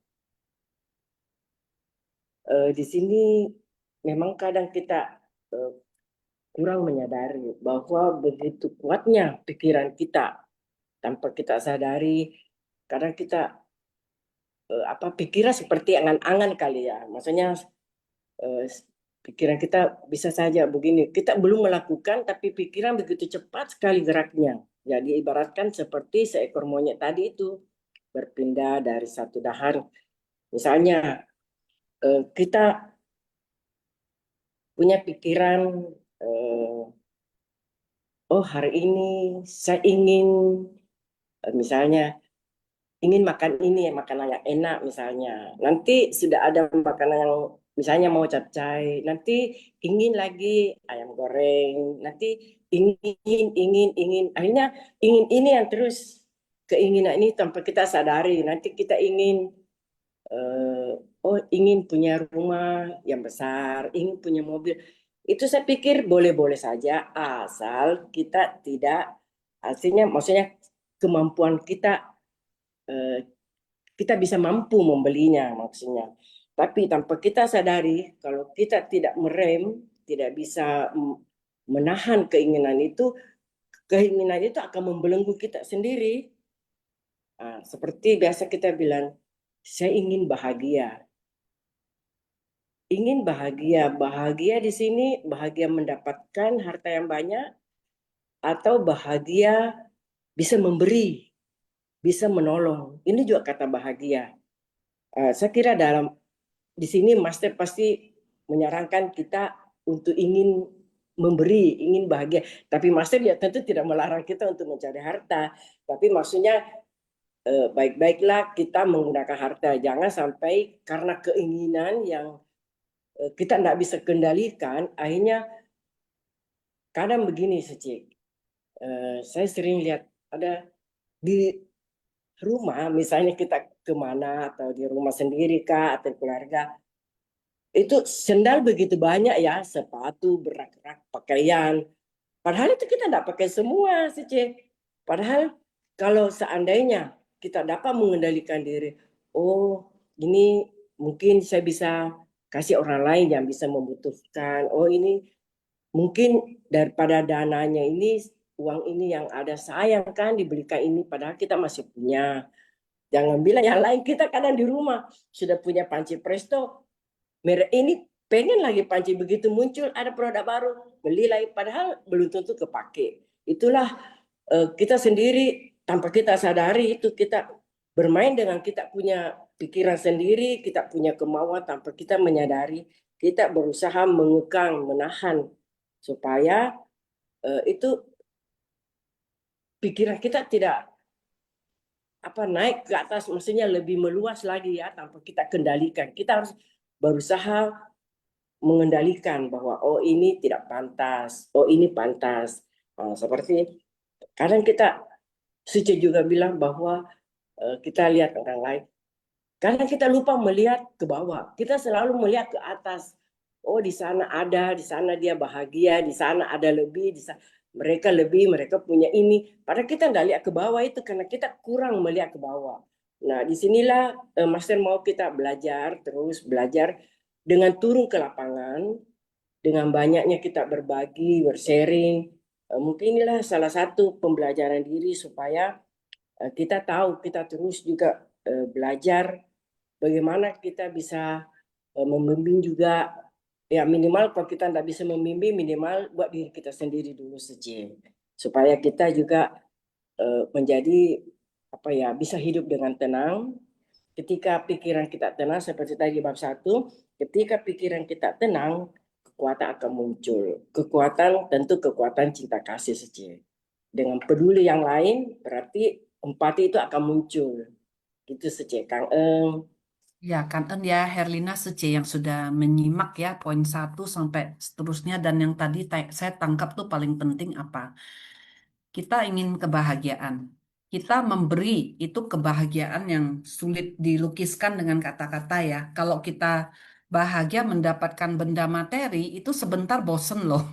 F: Di sini memang kadang kita kurang menyadari bahwa begitu kuatnya pikiran kita tanpa kita sadari. Kadang kita pikiran seperti angan-angan kali ya. Maksudnya pikiran kita bisa saja begini. Kita belum melakukan tapi pikiran begitu cepat sekali geraknya. Jadi ibaratkan seperti seekor monyet tadi itu berpindah dari satu dahan. Misalnya kita punya pikiran, oh hari ini saya ingin misalnya ingin makan ini, makanan yang enak misalnya. Nanti sudah ada makanan yang misalnya mau capcay, nanti ingin lagi ayam goreng, nanti ingin. Akhirnya ingin ini yang terus keinginan ini tanpa kita sadari. Nanti kita ingin, ingin punya rumah yang besar, ingin punya mobil. Itu saya pikir boleh-boleh saja, asal kita tidak, maksudnya kemampuan kita, kita bisa mampu membelinya maksudnya. Tapi tanpa kita sadari, kalau kita tidak merem, tidak bisa menahan keinginan itu akan membelenggu kita sendiri. Seperti biasa kita bilang, saya ingin bahagia. Ingin bahagia. Bahagia di sini, bahagia mendapatkan harta yang banyak, atau bahagia bisa memberi, bisa menolong. Ini juga kata bahagia. Saya kira di sini Master pasti menyarankan kita untuk ingin memberi, ingin bahagia. Tapi Master ya tentu tidak melarang kita untuk mencari harta. Tapi maksudnya baik-baiklah kita menggunakan harta. Jangan sampai karena keinginan yang kita tidak bisa kendalikan, akhirnya kadang begini Secik. Saya sering lihat ada di rumah, misalnya kita kemana atau di rumah sendiri kah atau keluarga, itu sendal begitu banyak ya, sepatu, berak-berak, pakaian. Padahal itu kita tidak pakai semua sih. Padahal kalau seandainya kita dapat mengendalikan diri, oh ini mungkin saya bisa kasih orang lain yang bisa membutuhkan, oh ini mungkin daripada dananya ini, uang ini yang ada sayang kan dibelikan ini, padahal kita masih punya. Jangan bilang yang lain, kita kadang di rumah sudah punya panci Presto, merek ini, pengen lagi panci, begitu muncul ada produk baru, beli lagi, padahal belum tentu kepake. Itulah kita sendiri tanpa kita sadari, itu kita bermain dengan kita punya pikiran sendiri, kita punya kemauan tanpa kita menyadari, kita berusaha mengekang, menahan supaya itu pikiran kita tidak naik ke atas, maksudnya lebih meluas lagi ya, tanpa kita kendalikan. Kita harus berusaha mengendalikan bahwa oh ini tidak pantas, oh ini pantas. Seperti kadang kita Suci juga bilang bahwa kita lihat orang lain, kadang kita lupa melihat ke bawah, kita selalu melihat ke atas. Oh di sana ada, di sana dia bahagia, di sana ada lebih, di sana mereka lebih, mereka punya ini. Padahal kita nggak lihat ke bawah, itu karena kita kurang melihat ke bawah. Nah disinilah Master mau kita belajar, terus belajar dengan turun ke lapangan, dengan banyaknya kita berbagi, bersharing. Mungkin inilah salah satu pembelajaran diri supaya kita tahu, kita terus juga belajar bagaimana kita bisa membimbing juga. Ya minimal kalau kita tidak bisa membimbing, minimal buat diri kita sendiri dulu saja, supaya kita juga menjadi apa ya, bisa hidup dengan tenang. Ketika pikiran kita tenang, seperti tadi bab 1, ketika pikiran kita tenang, kekuatan akan muncul. Kekuatan, tentu kekuatan cinta kasih saja. Dengan peduli yang lain, berarti empati itu akan muncul. Gitu saja, Kang Eng.
B: Ya, kan ya Herlina Sece yang sudah menyimak ya poin 1 sampai seterusnya, dan yang tadi saya tangkap tuh paling penting apa? Kita ingin kebahagiaan. Kita memberi itu kebahagiaan yang sulit dilukiskan dengan kata-kata ya. Kalau kita bahagia mendapatkan benda materi itu sebentar bosen loh.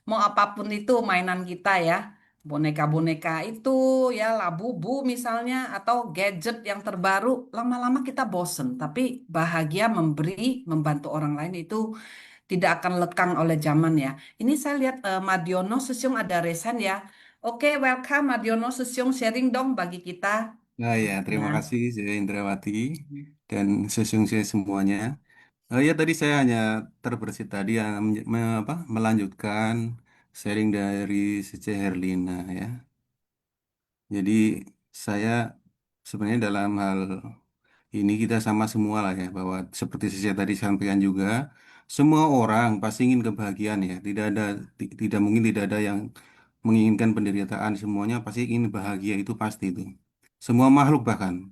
B: Mau apapun itu mainan kita ya, boneka-boneka itu ya, labubu misalnya, atau gadget yang terbaru, lama-lama kita bosen. Tapi bahagia memberi, membantu orang lain itu tidak akan lekang oleh zaman ya. Ini saya lihat Madiono Susyung ada resen ya. Oke, welcome Madiono Susyung, sharing dong bagi kita.
C: Nah ya, terima
B: Nah,
C: kasih saya Indrawati dan sesungguhnya semuanya. Ya tadi saya hanya terbersit tadi yang melanjutkan sharing dari Cece Herlina ya. Jadi saya sebenarnya dalam hal ini kita sama semua lah ya, bahwa seperti saya tadi sampaikan juga, semua orang pasti ingin kebahagiaan ya. Tidak mungkin tidak ada yang menginginkan penderitaan. Semuanya pasti ingin bahagia, itu pasti itu. Semua makhluk bahkan.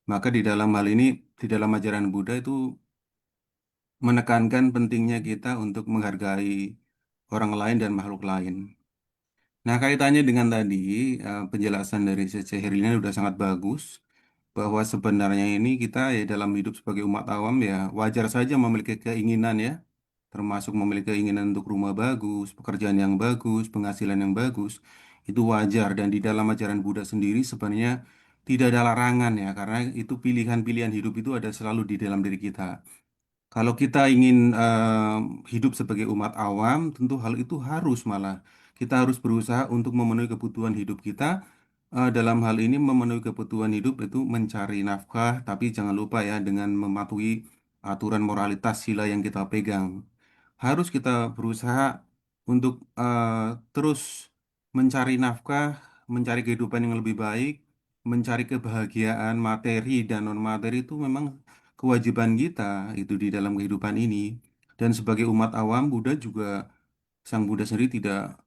C: Maka di dalam hal ini, di dalam ajaran Buddha itu menekankan pentingnya kita untuk menghargai orang lain dan makhluk lain. Nah, kaitannya dengan tadi, penjelasan dari Cece Herlina sudah sangat bagus, bahwa sebenarnya ini kita ya dalam hidup sebagai umat awam ya wajar saja memiliki keinginan ya, termasuk memiliki keinginan untuk rumah bagus, pekerjaan yang bagus, penghasilan yang bagus, itu wajar. Dan di dalam ajaran Buddha sendiri sebenarnya tidak ada larangan ya, karena itu pilihan-pilihan hidup itu ada selalu di dalam diri kita. Kalau kita ingin hidup sebagai umat awam, tentu hal itu harus malah kita harus berusaha untuk memenuhi kebutuhan hidup kita. Dalam hal ini memenuhi kebutuhan hidup itu mencari nafkah, tapi jangan lupa ya dengan mematuhi aturan moralitas sila yang kita pegang. Harus kita berusaha untuk terus mencari nafkah, mencari kehidupan yang lebih baik, mencari kebahagiaan materi dan non materi itu memang kewajiban kita itu di dalam kehidupan ini. Dan sebagai umat awam, Sang Buddha sendiri tidak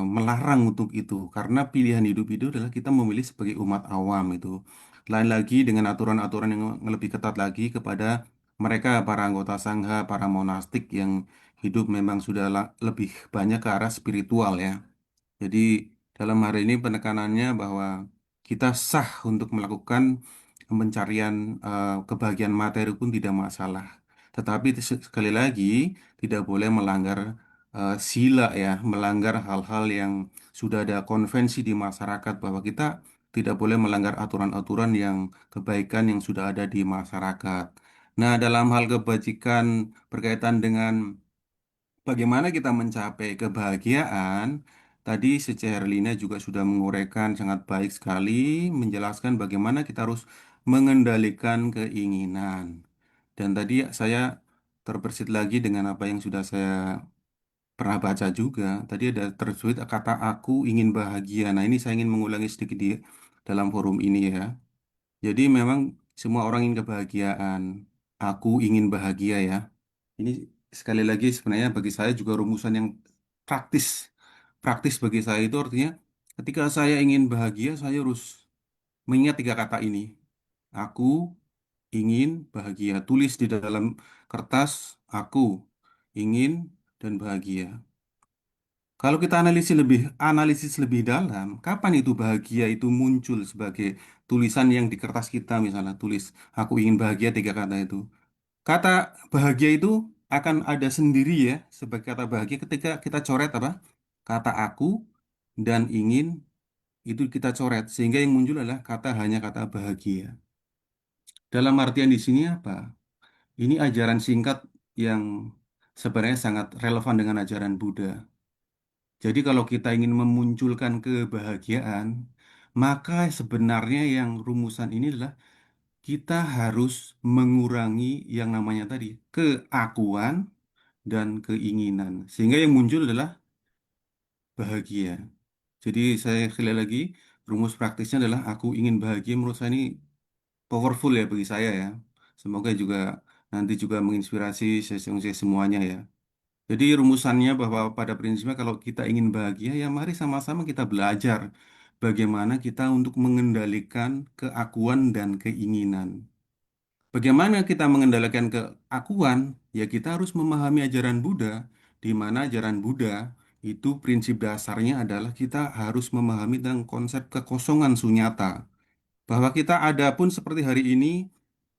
C: melarang untuk itu, karena pilihan hidup itu adalah kita memilih sebagai umat awam itu. Lain lagi dengan aturan-aturan yang lebih ketat lagi kepada mereka para anggota sangha, para monastik yang hidup memang sudah lebih banyak ke arah spiritual ya. Jadi dalam hari ini penekanannya bahwa kita sah untuk melakukan pencarian kebahagiaan materi pun tidak masalah. Tetapi sekali lagi tidak boleh melanggar sila ya, melanggar hal-hal yang sudah ada konvensi di masyarakat, bahwa kita tidak boleh melanggar aturan-aturan yang kebaikan yang sudah ada di masyarakat. Nah, dalam hal kebajikan berkaitan dengan bagaimana kita mencapai kebahagiaan, tadi Sece Herlina juga sudah menguraikan sangat baik sekali, menjelaskan bagaimana kita harus mengendalikan keinginan. Dan tadi saya terbersit lagi dengan apa yang sudah saya pernah baca juga. Tadi ada tersulit kata aku ingin bahagia. Nah, ini saya ingin mengulangi sedikit di dalam forum ini ya. Jadi memang semua orang ingin kebahagiaan. Aku ingin bahagia ya. Ini sekali lagi sebenarnya bagi saya juga rumusan yang praktis. Praktis bagi saya itu artinya ketika saya ingin bahagia, saya harus mengingat 3 kata ini. Aku ingin bahagia. Tulis di dalam kertas, aku ingin dan bahagia. Kalau kita analisis lebih dalam, kapan itu bahagia itu muncul sebagai tulisan yang di kertas kita, misalnya tulis, aku ingin bahagia 3 kata itu. Kata bahagia itu akan ada sendiri ya sebagai kata bahagia ketika kita coret apa? Kata aku dan ingin itu kita coret sehingga yang muncul adalah hanya kata bahagia. Dalam artian di sini apa? Ini ajaran singkat yang sebenarnya sangat relevan dengan ajaran Buddha. Jadi kalau kita ingin memunculkan kebahagiaan, maka sebenarnya yang rumusan ini adalah kita harus mengurangi yang namanya tadi keakuan dan keinginan. Sehingga yang muncul adalah bahagia. Jadi saya sekali lagi rumus praktisnya adalah aku ingin bahagia. Menurut saya ini powerful ya bagi saya ya. Semoga juga nanti juga menginspirasi sesi semuanya ya. Jadi rumusannya bahwa pada prinsipnya kalau kita ingin bahagia ya mari sama-sama kita belajar bagaimana kita untuk mengendalikan keakuan dan keinginan. Bagaimana kita mengendalikan keakuan? Ya kita harus memahami ajaran Buddha, di mana ajaran Buddha itu prinsip dasarnya adalah kita harus memahami tentang konsep kekosongan sunyata. Bahwa kita ada pun seperti hari ini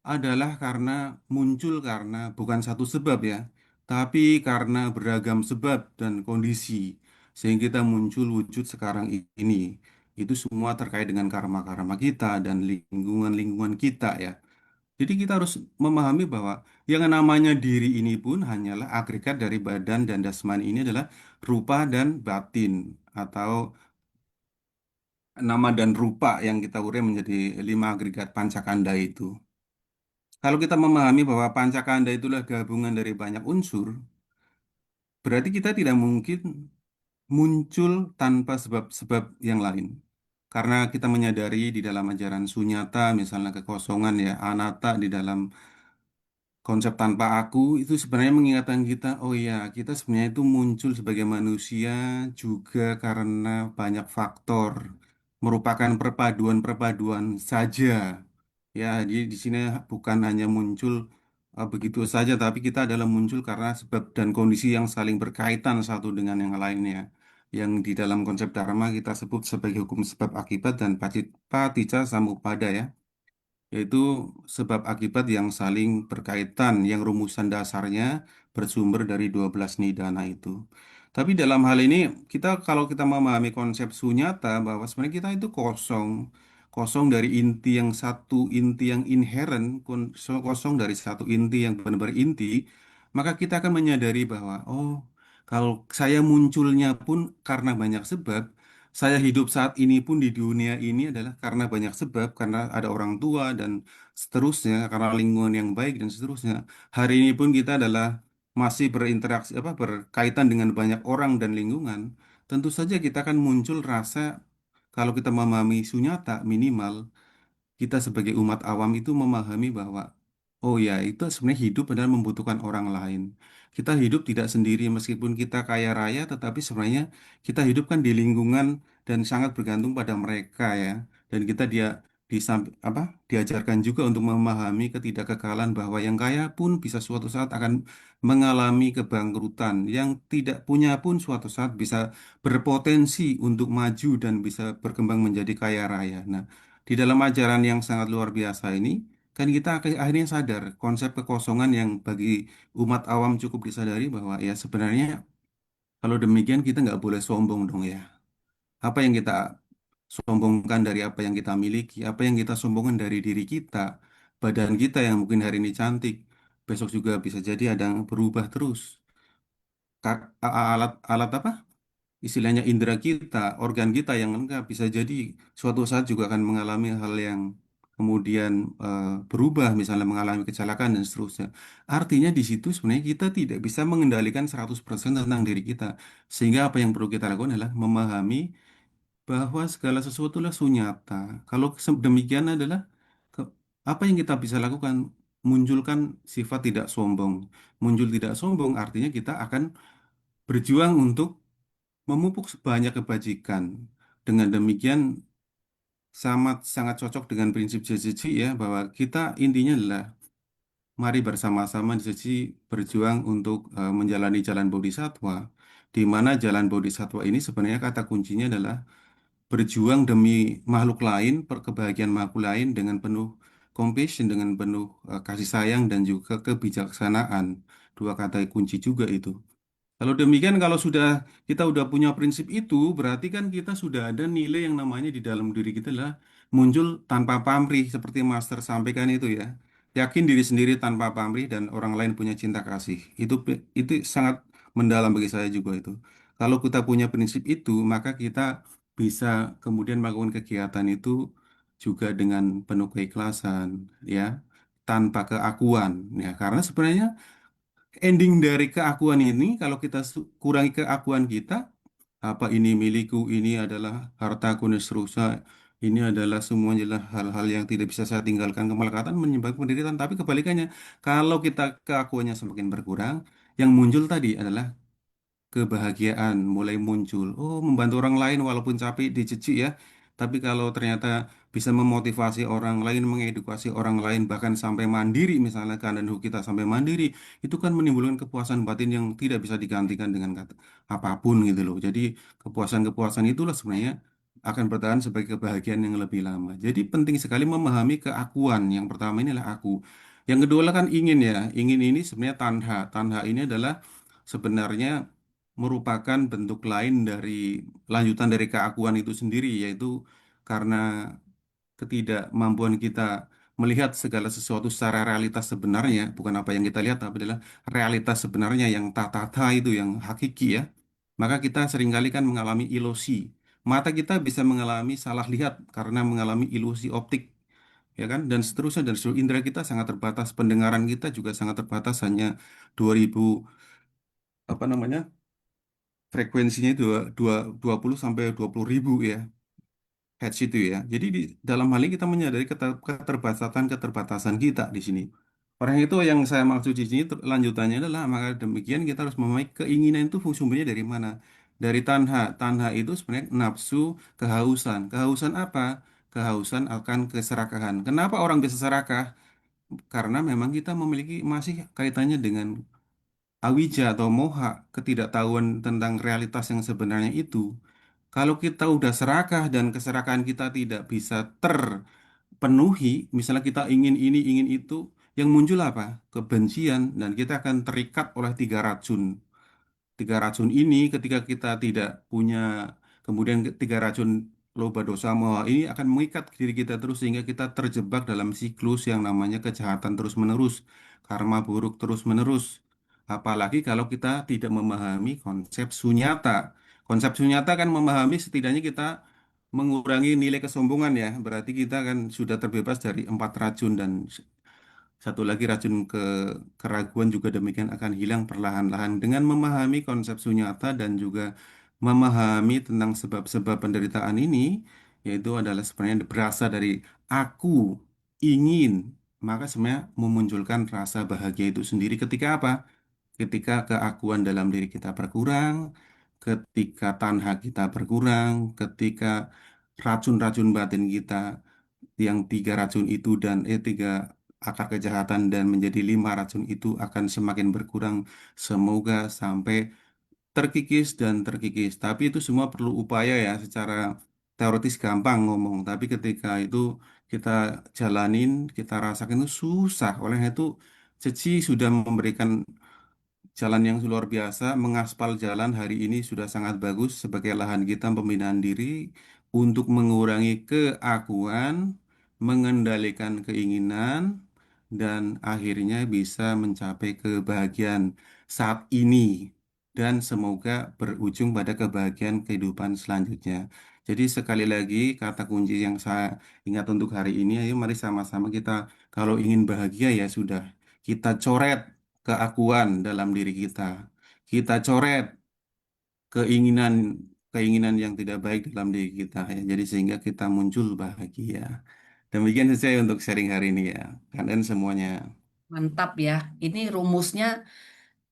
C: adalah karena muncul karena bukan satu sebab ya, tapi karena beragam sebab dan kondisi sehingga kita muncul wujud sekarang ini. Itu semua terkait dengan karma-karma kita dan lingkungan-lingkungan kita ya. Jadi kita harus memahami bahwa yang namanya diri ini pun hanyalah agregat dari badan dan jasmani ini adalah rupa dan batin atau nama dan rupa yang kita urai menjadi 5 agregat pancakanda itu. Kalau kita memahami bahwa pancakanda itulah gabungan dari banyak unsur, berarti kita tidak mungkin muncul tanpa sebab-sebab yang lain. Karena kita menyadari di dalam ajaran sunyata, misalnya kekosongan ya, anatta di dalam konsep tanpa aku itu sebenarnya mengingatkan kita, oh ya, kita sebenarnya itu muncul sebagai manusia juga karena banyak faktor, merupakan perpaduan-perpaduan saja. Ya, jadi di sini bukan hanya muncul begitu saja, tapi kita adalah muncul karena sebab dan kondisi yang saling berkaitan satu dengan yang lainnya. Yang di dalam konsep Dharma kita sebut sebagai hukum sebab akibat dan paticca samuppada ya, yaitu sebab akibat yang saling berkaitan, yang rumusan dasarnya bersumber dari 12 nidana itu. Tapi dalam hal ini, kita kalau kita memahami konsep sunyata, bahwa sebenarnya kita itu kosong, kosong dari inti yang satu, inti yang inherent, kosong dari satu inti yang benar-benar inti, maka kita akan menyadari bahwa, oh, kalau saya munculnya pun karena banyak sebab, saya hidup saat ini pun di dunia ini adalah karena banyak sebab, karena ada orang tua dan seterusnya, karena lingkungan yang baik dan seterusnya. Hari ini pun kita adalah masih berinteraksi berkaitan dengan banyak orang dan lingkungan. Tentu saja kita akan muncul rasa kalau kita memahami sunyata minimal kita sebagai umat awam itu memahami bahwa oh ya itu sebenarnya hidup adalah membutuhkan orang lain. Kita hidup tidak sendiri meskipun kita kaya raya tetapi sebenarnya kita hidup kan di lingkungan dan sangat bergantung pada mereka ya. Dan kita diajarkan juga untuk memahami ketidakkekalan bahwa yang kaya pun bisa suatu saat akan mengalami kebangkrutan, yang tidak punya pun suatu saat bisa berpotensi untuk maju dan bisa berkembang menjadi kaya raya. Nah, di dalam ajaran yang sangat luar biasa ini, kan kita akhirnya sadar konsep kekosongan yang bagi umat awam cukup disadari bahwa ya sebenarnya kalau demikian kita nggak boleh sombong dong ya. Apa yang kita sombongkan dari apa yang kita miliki, apa yang kita sombongkan dari diri kita, badan kita yang mungkin hari ini cantik, besok juga bisa jadi ada yang berubah terus. Alat apa? Istilahnya indera kita, organ kita yang lengkap bisa jadi suatu saat juga akan mengalami hal yang kemudian berubah, misalnya mengalami kecelakaan dan seterusnya. Artinya di situ sebenarnya kita tidak bisa mengendalikan 100% tentang diri kita. Sehingga apa yang perlu kita lakukan adalah memahami bahwa segala sesuatu adalah sunyata. Kalau demikian adalah ke- apa yang kita bisa lakukan? Munculkan sifat tidak sombong. Muncul tidak sombong artinya kita akan berjuang untuk memupuk sebanyak kebajikan. Dengan demikian sangat cocok dengan prinsip JJJ ya bahwa kita intinya adalah mari bersama-sama di sisi berjuang untuk menjalani jalan bodhisattva, di mana jalan bodhisattva ini sebenarnya kata kuncinya adalah berjuang demi makhluk lain, kebahagiaan makhluk lain dengan penuh compassion, dengan penuh kasih sayang dan juga kebijaksanaan. Dua kata kunci juga itu. Kalau demikian, kalau sudah kita udah punya prinsip itu, berarti kan kita sudah ada nilai yang namanya di dalam diri kita lah muncul tanpa pamrih, seperti Master sampaikan itu ya. Yakin diri sendiri tanpa pamrih dan orang lain punya cinta kasih. Itu sangat mendalam bagi saya juga itu. Kalau kita punya prinsip itu, maka kita bisa kemudian melakukan kegiatan itu juga dengan penuh keikhlasan, ya, tanpa keakuan, ya. Karena sebenarnya ending dari keakuan ini, kalau kita kurangi keakuan kita, apa ini milikku, ini adalah hartaku dan seterusnya. Ini adalah semuanya adalah hal-hal yang tidak bisa saya tinggalkan. Kemelekatan menyebabkan penderitaan. Tapi kebalikannya, kalau kita keakuannya semakin berkurang, yang muncul tadi adalah kebahagiaan mulai muncul. Oh, membantu orang lain walaupun capek, dicuci ya. Tapi kalau ternyata bisa memotivasi orang lain, mengedukasi orang lain, bahkan sampai mandiri, misalnya keadaan kita sampai mandiri, itu kan menimbulkan kepuasan batin yang tidak bisa digantikan dengan kata apapun gitu loh. Jadi kepuasan-kepuasan itulah sebenarnya akan bertahan sebagai kebahagiaan yang lebih lama. Jadi penting sekali memahami keakuan. Yang pertama ini adalah aku. Yang kedua lah kan ingin ya. Ingin ini sebenarnya tanha. Tanha ini adalah sebenarnya merupakan bentuk lain dari lanjutan dari keakuan itu sendiri, yaitu karena ketidakmampuan kita melihat segala sesuatu secara realitas sebenarnya, bukan apa yang kita lihat, tapi adalah realitas sebenarnya yang tata itu, yang hakiki ya. Maka kita seringkali kan mengalami ilusi. Mata kita bisa mengalami salah lihat karena mengalami ilusi optik, ya kan? Dan seterusnya, dan seluruh indera kita sangat terbatas, pendengaran kita juga sangat terbatas, hanya 2000 apa namanya frekuensinya itu 20 sampai 20 ribu ya hertz itu ya. Jadi di dalam hal ini kita menyadari keterbatasan kita di sini. Orang itu yang saya maksud di sini lanjutannya adalah maka demikian kita harus memahami keinginan itu sumbernya dari mana? Dari tanha. Tanha itu sebenarnya nafsu, kehausan. Kehausan apa? Kehausan akan keserakahan. Kenapa orang bisa serakah? Karena memang kita memiliki masih kaitannya dengan awija atau moha, ketidaktahuan tentang realitas yang sebenarnya itu. Kalau kita udah serakah dan keserakahan kita tidak bisa terpenuhi, misalnya kita ingin ini, ingin itu, yang muncul apa? Kebencian, dan kita akan terikat oleh tiga racun. Tiga racun ini ketika kita tidak punya, kemudian tiga racun loba dosa moha ini akan mengikat diri kita terus sehingga kita terjebak dalam siklus yang namanya kejahatan terus-menerus, karma buruk terus-menerus. Apalagi kalau kita tidak memahami konsep sunyata. Konsep sunyata kan memahami setidaknya kita mengurangi nilai kesombongan ya. Berarti kita kan sudah terbebas dari empat racun, dan satu lagi racun keraguan juga demikian akan hilang perlahan-lahan dengan memahami konsep sunyata dan juga memahami tentang sebab-sebab penderitaan ini, yaitu adalah sebenarnya berasal dari aku ingin, maka sebenarnya memunculkan rasa bahagia itu sendiri ketika apa? Ketika keakuan dalam diri kita berkurang, ketika tanha kita berkurang, ketika racun-racun batin kita yang tiga racun itu dan tiga akar kejahatan dan menjadi lima racun itu akan semakin berkurang. Semoga sampai terkikis dan terkikis. Tapi itu semua perlu upaya ya, secara teoritis gampang ngomong. Tapi ketika itu kita jalanin, kita rasakan itu susah. Oleh itu, Ceci sudah memberikan jalan yang luar biasa, mengaspal jalan hari ini sudah sangat bagus sebagai lahan kita pembinaan diri untuk mengurangi keakuan, mengendalikan keinginan, dan akhirnya bisa mencapai kebahagiaan saat ini. Dan semoga berujung pada kebahagiaan kehidupan selanjutnya. Jadi sekali lagi kata kunci yang saya ingat untuk hari ini, ayo mari sama-sama kita kalau ingin bahagia ya sudah, kita coret keakuan dalam diri kita. Kita coret keinginan keinginan yang tidak baik dalam diri kita ya. Jadi sehingga kita muncul bahagia. Demikian saja untuk sharing hari ini ya. Kalian semuanya.
B: Mantap ya. Ini rumusnya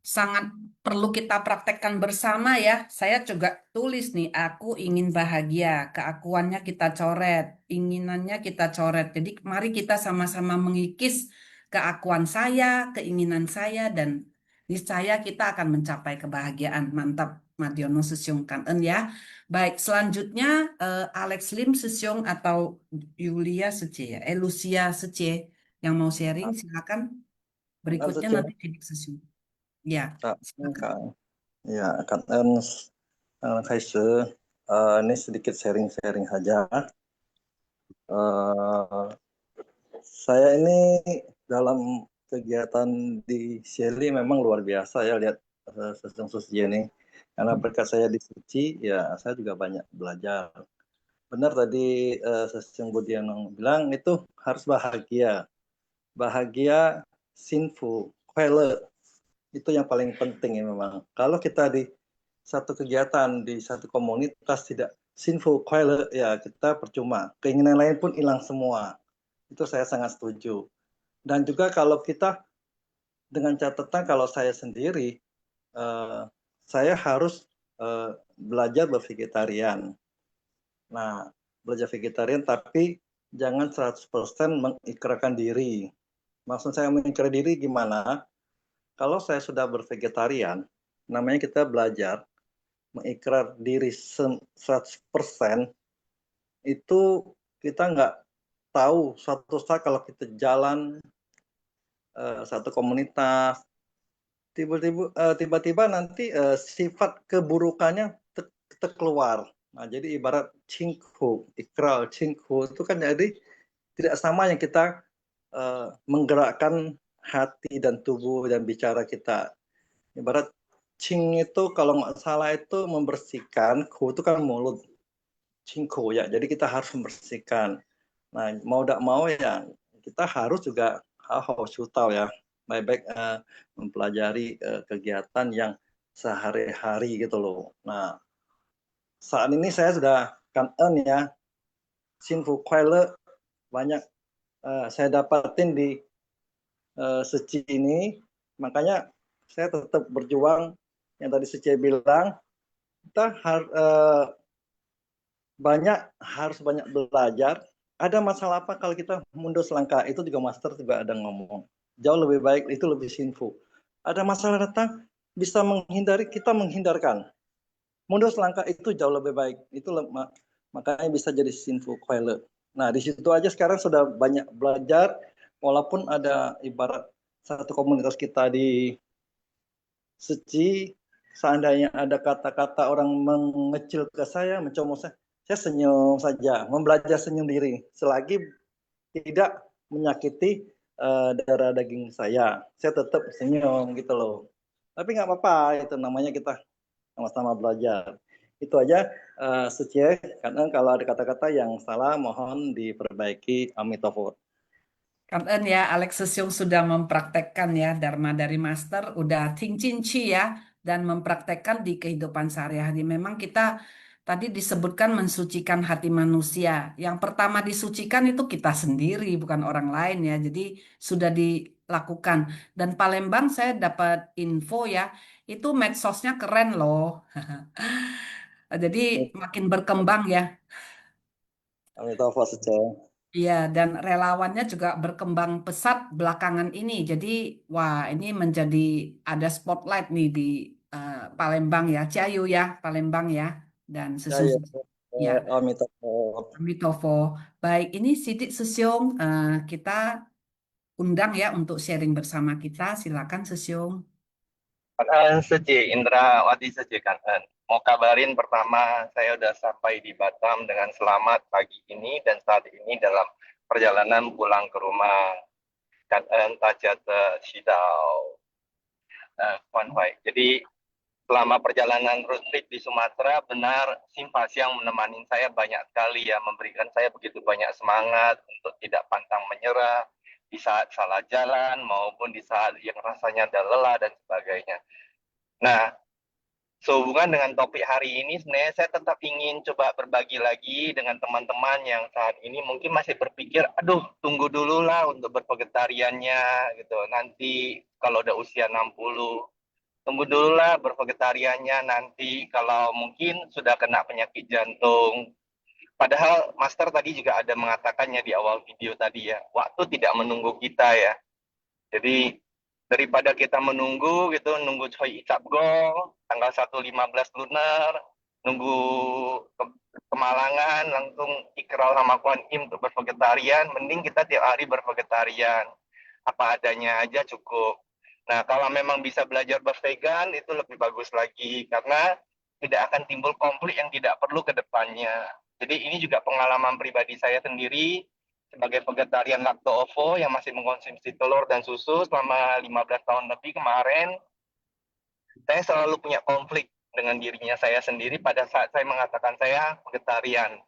B: sangat perlu kita praktekkan bersama ya. Saya juga tulis nih, aku ingin bahagia, keakuannya kita coret, inginannya kita coret. Jadi mari kita sama-sama mengikis keakuan saya, keinginan saya, dan niscaya kita akan mencapai kebahagiaan. Mantap, Madyono Sesyong Kangen ya. Baik, selanjutnya Alex Lim Sesyong atau Yulia Sece ya, Lucia Sece yang mau sharing, silakan. Berikutnya nanti Didik Sesyong. Ya, silakan.
G: Ya, kan ini sedikit sharing-sharing saja. Saya ini dalam kegiatan di Shelly memang luar biasa ya, lihat Sesyong Suci ini. Karena berkat saya di Suci, ya saya juga banyak belajar. Benar tadi Sesyong Budiano bilang itu harus bahagia. Bahagia, sinful, kwele. Itu yang paling penting ya memang. Kalau kita satu kegiatan di satu komunitas tidak sinful kuala, ya kita percuma. Keinginan lain pun hilang semua. Itu saya sangat setuju. Dan juga kalau kita dengan catatan kalau saya sendiri, saya harus belajar bervegetarian. Nah, belajar vegetarian tapi jangan 100% mengikrarkan diri. Maksud saya mengikrar diri gimana? Kalau saya sudah bervegetarian, namanya kita belajar mengikrar diri 100%, itu kita nggak tahu suatu saat kalau kita jalan satu komunitas, tiba-tiba nanti sifat keburukannya keluar. Nah, jadi ibarat cinghu, ikrar, cinghu itu kan jadi tidak sama yang kita menggerakkan hati dan tubuh dan bicara kita. Ibarat cing itu kalau nggak salah itu membersihkan, ku itu kan mulut, cingku ya. Jadi kita harus membersihkan. Nah, mau tidak mau ya kita harus juga harus tahu ya, baik-baik mempelajari kegiatan yang sehari-hari gitu loh. Nah, saat ini saya sudah kangen ya, sinful kuala banyak saya dapatin di Seci ini, makanya saya tetap berjuang yang tadi Seci bilang, kita harus banyak belajar. Ada masalah apa kalau kita mundur selangkah, itu juga master juga ada ngomong. Jauh lebih baik, itu lebih sinful. Ada masalah datang, bisa menghindari, kita menghindarkan. Mundur selangkah itu jauh lebih baik. Itu makanya bisa jadi sinful kuala. Nah, di situ aja sekarang sudah banyak belajar, walaupun ada ibarat satu komunitas kita di Seci, seandainya ada kata-kata orang mengecil ke saya, mencomot saya senyum saja, membelajar senyum diri, selagi tidak menyakiti darah daging saya tetap senyum gitu loh. Tapi nggak apa-apa, itu namanya kita sama-sama belajar. Itu aja Seci, karena kalau ada kata-kata yang salah mohon diperbaiki. Amitofo.
B: Kangen ya, Alexis yang sudah mempraktekkan ya Dharma dari Master, udah Ting Chin Chi ya, dan mempraktekkan di kehidupan sehari-hari. Memang kita tadi disebutkan mensucikan hati manusia. Yang pertama disucikan itu kita sendiri, bukan orang lain ya. Jadi sudah dilakukan. Dan Palembang saya dapat info ya, itu medsosnya keren loh. Jadi makin berkembang ya.
G: Amitofo Seci.
B: Iya, dan relawannya juga berkembang pesat belakangan ini. Jadi, wah, ini menjadi ada spotlight nih di Palembang ya, Ciayu ya, Palembang ya, dan
G: Ya, ya.
B: ya,
G: Amitofo.
B: Amitofo. Baik, ini Sidik Sesyong, kita undang ya untuk sharing bersama kita. Silakan Sesyong.
H: Seci, Indrawati Seci Kangen. Mau kabarin pertama, saya udah sampai di Batam dengan selamat pagi ini dan saat ini dalam perjalanan pulang ke rumah. Kangen Tajata Shidao. Jadi selama perjalanan road trip di Sumatera, benar Simpas yang menemani saya banyak sekali ya, memberikan saya begitu banyak semangat untuk tidak pantang menyerah di saat salah jalan maupun di saat yang rasanya ada lelah dan sebagainya. Nah, sehubungan dengan topik hari ini, sebenarnya saya tetap ingin coba berbagi lagi dengan teman-teman yang saat ini mungkin masih berpikir, aduh, tunggu dulu lah untuk bervegetariannya, gitu. Nanti kalau udah usia 60, tunggu dulu lah bervegetariannya nanti kalau mungkin sudah kena penyakit jantung. Padahal Master tadi juga ada mengatakannya di awal video tadi ya, waktu tidak menunggu kita ya. Jadi daripada kita menunggu gitu, nunggu Choi Icap Go, tanggal 1.15 lunar, nunggu kemalangan, langsung ikrar sama Kuan Im untuk bervegetarian, mending kita tiap hari bervegetarian. Apa adanya aja cukup. Nah, kalau memang bisa belajar bervegan, itu lebih bagus lagi, karena tidak akan timbul konflik yang tidak perlu ke depannya. Jadi ini juga pengalaman pribadi saya sendiri, sebagai vegetarian lacto-ovo yang masih mengkonsumsi telur dan susu selama 15 tahun lebih kemarin, saya selalu punya konflik dengan dirinya saya sendiri pada saat saya mengatakan saya vegetarian.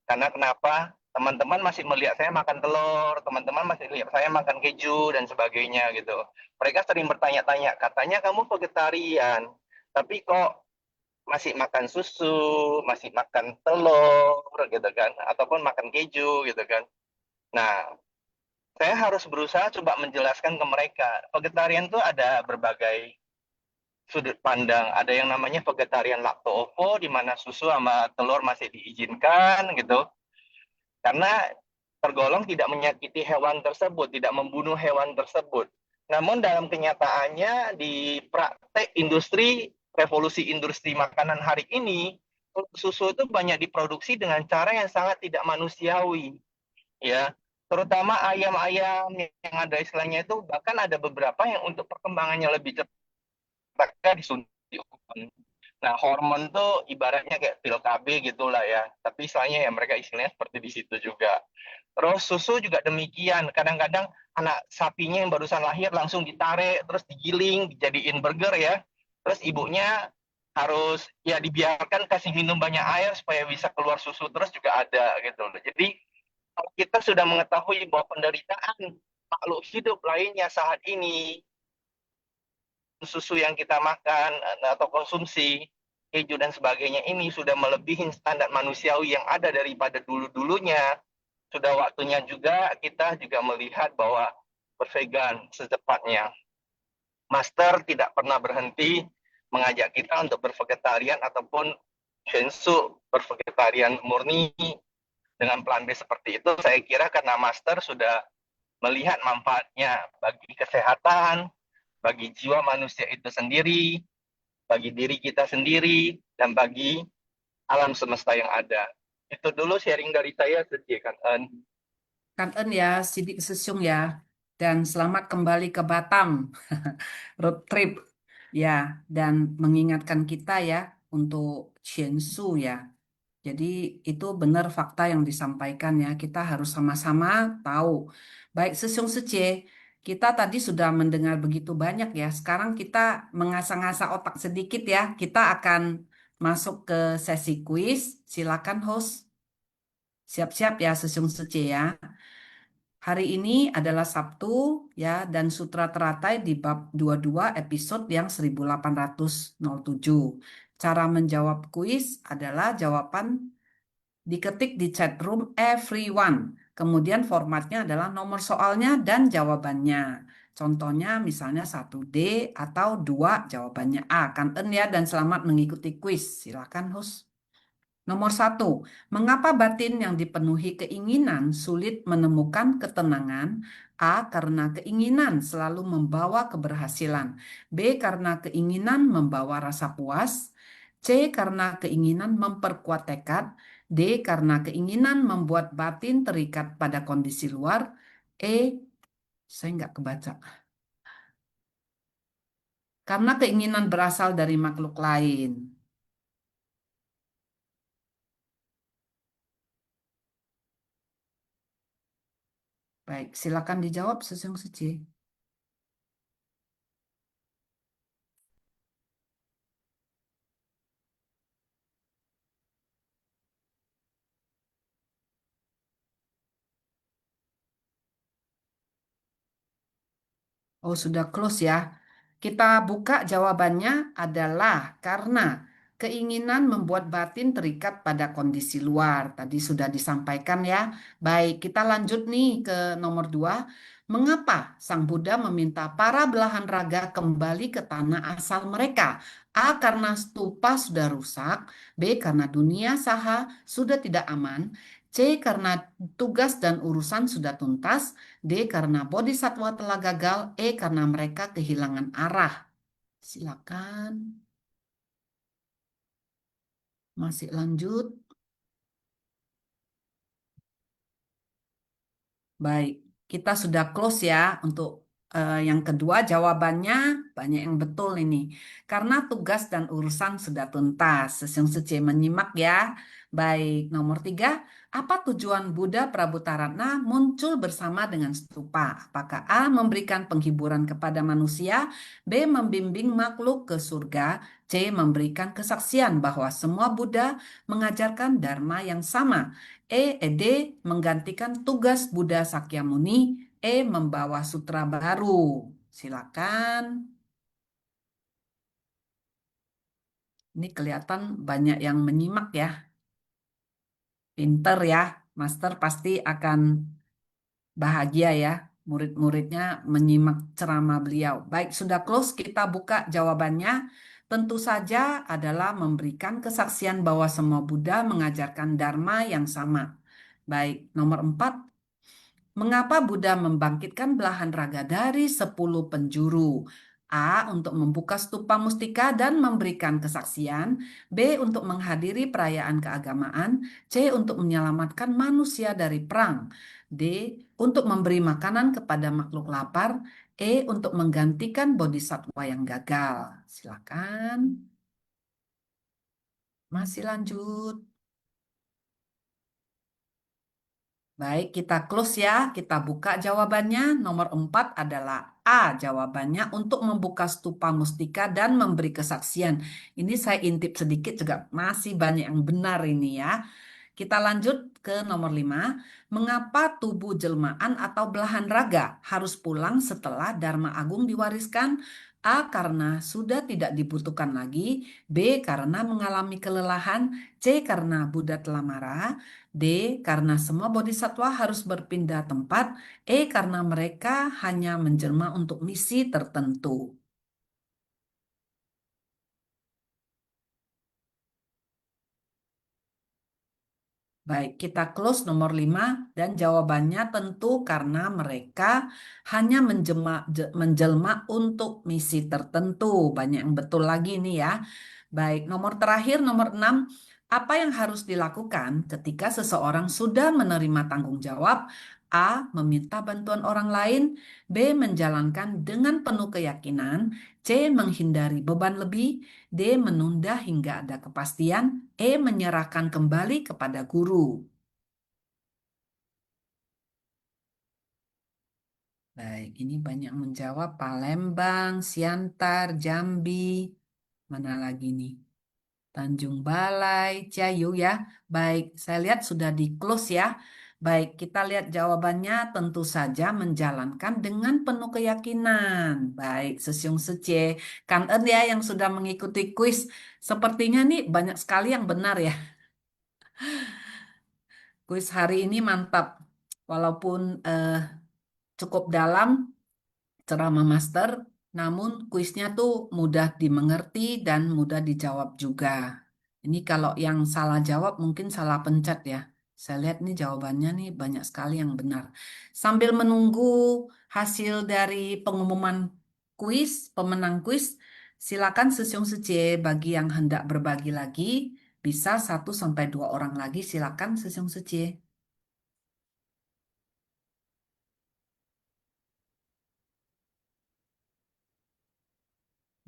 H: Karena kenapa? Teman-teman masih melihat saya makan telur, teman-teman masih lihat saya makan keju dan sebagainya gitu. Mereka sering bertanya-tanya, katanya kamu vegetarian, tapi kok masih makan susu, masih makan telur gitu kan, ataupun makan keju gitu kan. Nah, saya harus berusaha coba menjelaskan ke mereka, vegetarian tuh ada berbagai sudut pandang. Ada yang namanya vegetarian lakto-ovo, di mana susu sama telur masih diizinkan gitu, karena tergolong tidak menyakiti hewan tersebut, tidak membunuh hewan tersebut. Namun dalam kenyataannya di praktek industri, revolusi industri makanan hari ini, susu itu banyak diproduksi dengan cara yang sangat tidak manusiawi, ya. Terutama ayam-ayam yang ada istilahnya itu, bahkan ada beberapa yang untuk perkembangannya lebih cepat mereka disuntik hormon. Nah, hormon tuh ibaratnya kayak pil KB gitulah ya. Tapi istilahnya ya mereka istilahnya seperti di situ juga. Terus susu juga demikian. Kadang-kadang anak sapinya yang barusan lahir langsung ditarik, terus digiling, dijadiin burger ya. Terus ibunya harus ya dibiarkan kasih minum banyak air supaya bisa keluar susu terus juga ada gitu loh. Jadi kalau kita sudah mengetahui bahwa penderitaan makhluk hidup lainnya saat ini, susu yang kita makan atau konsumsi, keju dan sebagainya ini sudah melebihi standar manusiawi yang ada daripada dulu-dulunya. Sudah waktunya juga kita juga melihat bahwa bervegan secepatnya. Master tidak pernah berhenti mengajak kita untuk bervegetarian ataupun shensu, bervegetarian murni dengan plan B seperti itu. Saya kira karena Master sudah melihat manfaatnya bagi kesehatan, bagi jiwa manusia itu sendiri, bagi diri kita sendiri, dan bagi alam semesta yang ada. Itu dulu sharing dari saya, Sejie Kan En.
B: Kan En ya, Sidik Sesiung ya. Dan selamat kembali ke Batam. Road trip. Ya, dan mengingatkan kita ya untuk Shensu ya. Jadi itu benar fakta yang disampaikan ya. Kita harus sama-sama tahu. Baik Sesiung Sece, kita tadi sudah mendengar begitu banyak ya. Sekarang kita mengasah-ngasah otak sedikit ya. Kita akan masuk ke sesi kuis. Silakan host. Siap-siap ya Sesiung Sece ya. Hari ini adalah Sabtu ya dan Sutra Teratai di bab 22 episode yang 1807. Cara menjawab kuis adalah jawaban diketik di chat room everyone. Kemudian formatnya adalah nomor soalnya dan jawabannya. Contohnya misalnya 1D atau 2 jawabannya A. Kan En ya dan selamat mengikuti kuis. Silakan host. Nomor 1, mengapa batin yang dipenuhi keinginan sulit menemukan ketenangan? A. Karena keinginan selalu membawa keberhasilan. B. Karena keinginan membawa rasa puas. C. Karena keinginan memperkuat tekad. D. Karena keinginan membuat batin terikat pada kondisi luar. E. Saya nggak kebaca. Karena keinginan berasal dari makhluk lain. Baik, silakan dijawab Sesiung Seci. Oh, sudah close ya. Kita buka jawabannya adalah karena keinginan membuat batin terikat pada kondisi luar. Tadi sudah disampaikan ya. Baik, kita lanjut nih ke nomor 2. Mengapa Sang Buddha meminta para belahan raga kembali ke tanah asal mereka? A. Karena stupa sudah rusak. B. Karena dunia saha sudah tidak aman. C. Karena tugas dan urusan sudah tuntas. D. Karena bodhisatwa telah gagal. E. Karena mereka kehilangan arah. Silakan. Masih lanjut. Baik, kita sudah close ya untuk yang kedua jawabannya banyak yang betul ini. Karena tugas dan urusan sudah tuntas. Sesiung Sece menyimak ya. Baik, nomor 3. Apa tujuan Buddha Prabhutaratna muncul bersama dengan stupa? Apakah A. Memberikan penghiburan kepada manusia, B. Membimbing makhluk ke surga, C. Memberikan kesaksian bahwa semua Buddha mengajarkan dharma yang sama, D. Menggantikan tugas Buddha Sakyamuni, E. Membawa sutra baru. Silakan. Ini kelihatan banyak yang menyimak ya. Pinter ya. Master pasti akan bahagia ya. Murid-muridnya menyimak ceramah beliau. Baik, sudah close. Kita buka jawabannya. Tentu saja adalah memberikan kesaksian bahwa semua Buddha mengajarkan Dharma yang sama. Baik, nomor 4. Mengapa Buddha membangkitkan belahan raga dari 10 penjuru? A. Untuk membuka stupa mustika dan memberikan kesaksian. B. Untuk menghadiri perayaan keagamaan. C. Untuk menyelamatkan manusia dari perang. D. Untuk memberi makanan kepada makhluk lapar. E. Untuk menggantikan bodhisatwa yang gagal. Silakan. Masih lanjut. Baik, kita close ya. Kita buka jawabannya. Nomor 4 adalah A jawabannya untuk membuka stupa mustika dan memberi kesaksian. Ini saya intip sedikit juga masih banyak yang benar ini ya. Kita lanjut ke nomor 5. Mengapa tubuh jelmaan atau belahan raga harus pulang setelah Dharma Agung diwariskan? A. Karena sudah tidak dibutuhkan lagi. B. Karena mengalami kelelahan. C. Karena Buddha telah marah. D. Karena semua bodhisatwa harus berpindah tempat. E. Karena mereka hanya menjelma untuk misi tertentu. Baik, kita close nomor 5 dan jawabannya tentu karena mereka hanya menjelma untuk misi tertentu. Banyak yang betul lagi nih ya. Baik, nomor terakhir, nomor 6. Apa yang harus dilakukan ketika seseorang sudah menerima tanggung jawab? A. Meminta bantuan orang lain. B. Menjalankan dengan penuh keyakinan. C. Menghindari beban lebih. D. Menunda hingga ada kepastian. E. Menyerahkan kembali kepada guru. Baik, ini banyak menjawab Palembang, Siantar, Jambi. Mana lagi nih? Tanjung Balai, Ciayu ya. Baik, saya lihat sudah di close ya. Baik, kita lihat jawabannya tentu saja menjalankan dengan penuh keyakinan. Baik, Sesiung Sece, Kan-en ya yang sudah mengikuti kuis. Sepertinya nih banyak sekali yang benar ya. Kuis hari ini mantap. Walaupun cukup dalam ceramah master, namun kuisnya tuh mudah dimengerti dan mudah dijawab juga. Ini kalau yang salah jawab mungkin salah pencet ya. Saya lihat nih jawabannya nih banyak sekali yang benar. Sambil menunggu hasil dari pengumuman kuis, pemenang kuis, silakan Sesiung Sece bagi yang hendak berbagi lagi, bisa 1 sampai 2 orang lagi, silakan Sesiung Sece.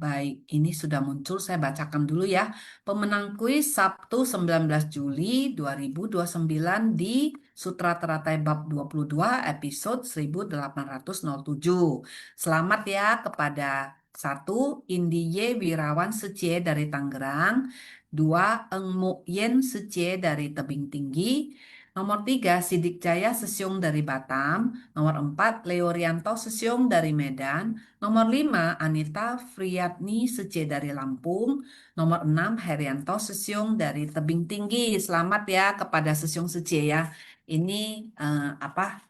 B: Baik, ini sudah muncul, saya bacakan dulu ya. Pemenang kuis Sabtu 19 Juli 2029 di Sutra Teratai Bab 22 episode 1807. Selamat ya kepada 1. Indi Y. Wirawan Secie dari Tangerang. 2. Eng Mu Yen Secie dari Tebing Tinggi. Nomor 3. Sidik Jaya Sesiung dari Batam. Nomor 4. Leo Rianto Sesiung dari Medan. Nomor 5, Anita Friyatni Sece dari Lampung. Nomor 6, Herianto Sesiung dari Tebing Tinggi. Selamat ya kepada Sesiung Sece ya. Ini apa?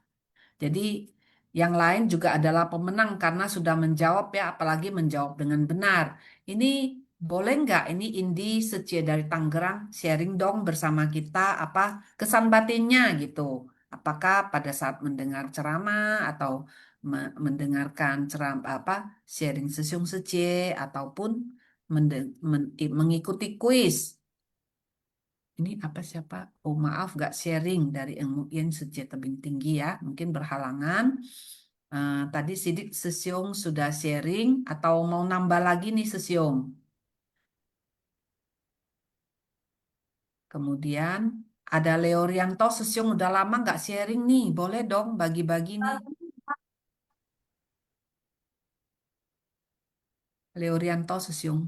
B: Jadi yang lain juga adalah pemenang karena sudah menjawab ya, apalagi menjawab dengan benar. Ini boleh nggak ini Indi Sece dari Tangerang sharing dong bersama kita apa kesan batinnya gitu. Apakah pada saat mendengar ceramah atau mendengarkan ceramah apa sharing Sesiung Sece ataupun mengikuti kuis. Ini apa siapa? Oh maaf gak sharing dari Ilmu Yen Sejak Tebing Tinggi ya. Mungkin berhalangan. Tadi Sidik Sesiung sudah sharing atau mau nambah lagi nih Sesiung. Kemudian ada Leo Rianto Sesiung udah lama nggak sharing nih. Boleh dong bagi-bagi nih. Leo Rianto Sesiung.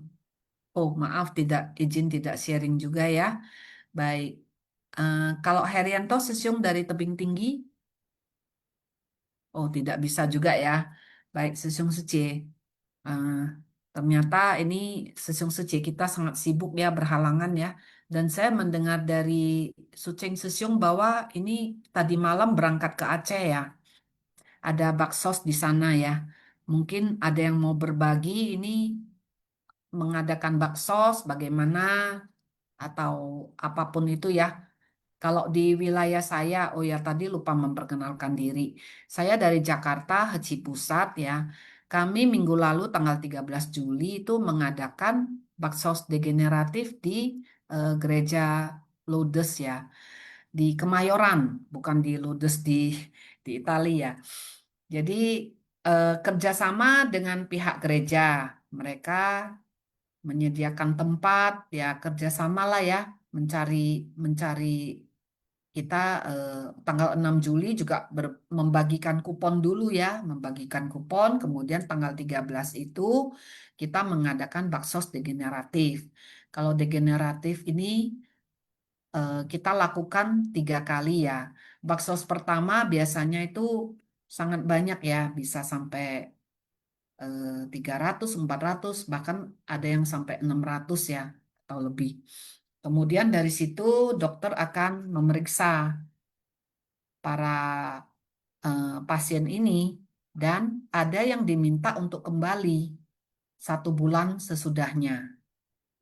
B: Oh maaf tidak izin tidak sharing juga ya. Baik. Kalau Herianto Sesiung dari Tebing Tinggi. Oh tidak bisa juga ya. Baik Sesiung Sece. Ternyata ini Sesiung Sece kita sangat sibuk ya, berhalangan ya. Dan saya mendengar dari Suceng Sesiung bahwa ini tadi malam berangkat ke Aceh ya. Ada baksos di sana ya. Mungkin ada yang mau berbagi ini mengadakan baksos bagaimana atau apapun itu ya. Kalau di wilayah saya, oh ya tadi lupa memperkenalkan diri. Saya dari Jakarta, Heci Pusat ya. Kami minggu lalu tanggal 13 Juli itu mengadakan baksos degeneratif di gereja Lourdes ya, di Kemayoran, bukan di Lourdes di Italia. Jadi kerjasama dengan pihak gereja, mereka menyediakan tempat ya, kerjasama lah ya, mencari mencari kita tanggal 6 Juli juga membagikan kupon dulu ya, membagikan kupon, kemudian tanggal 13 itu kita mengadakan baksos degeneratif. Kalau degeneratif ini kita lakukan 3 kali ya. Baksos pertama biasanya itu sangat banyak ya, bisa sampai 300, 400, bahkan ada yang sampai 600 ya, atau lebih. Kemudian dari situ dokter akan memeriksa para pasien ini dan ada yang diminta untuk kembali 1 bulan sesudahnya.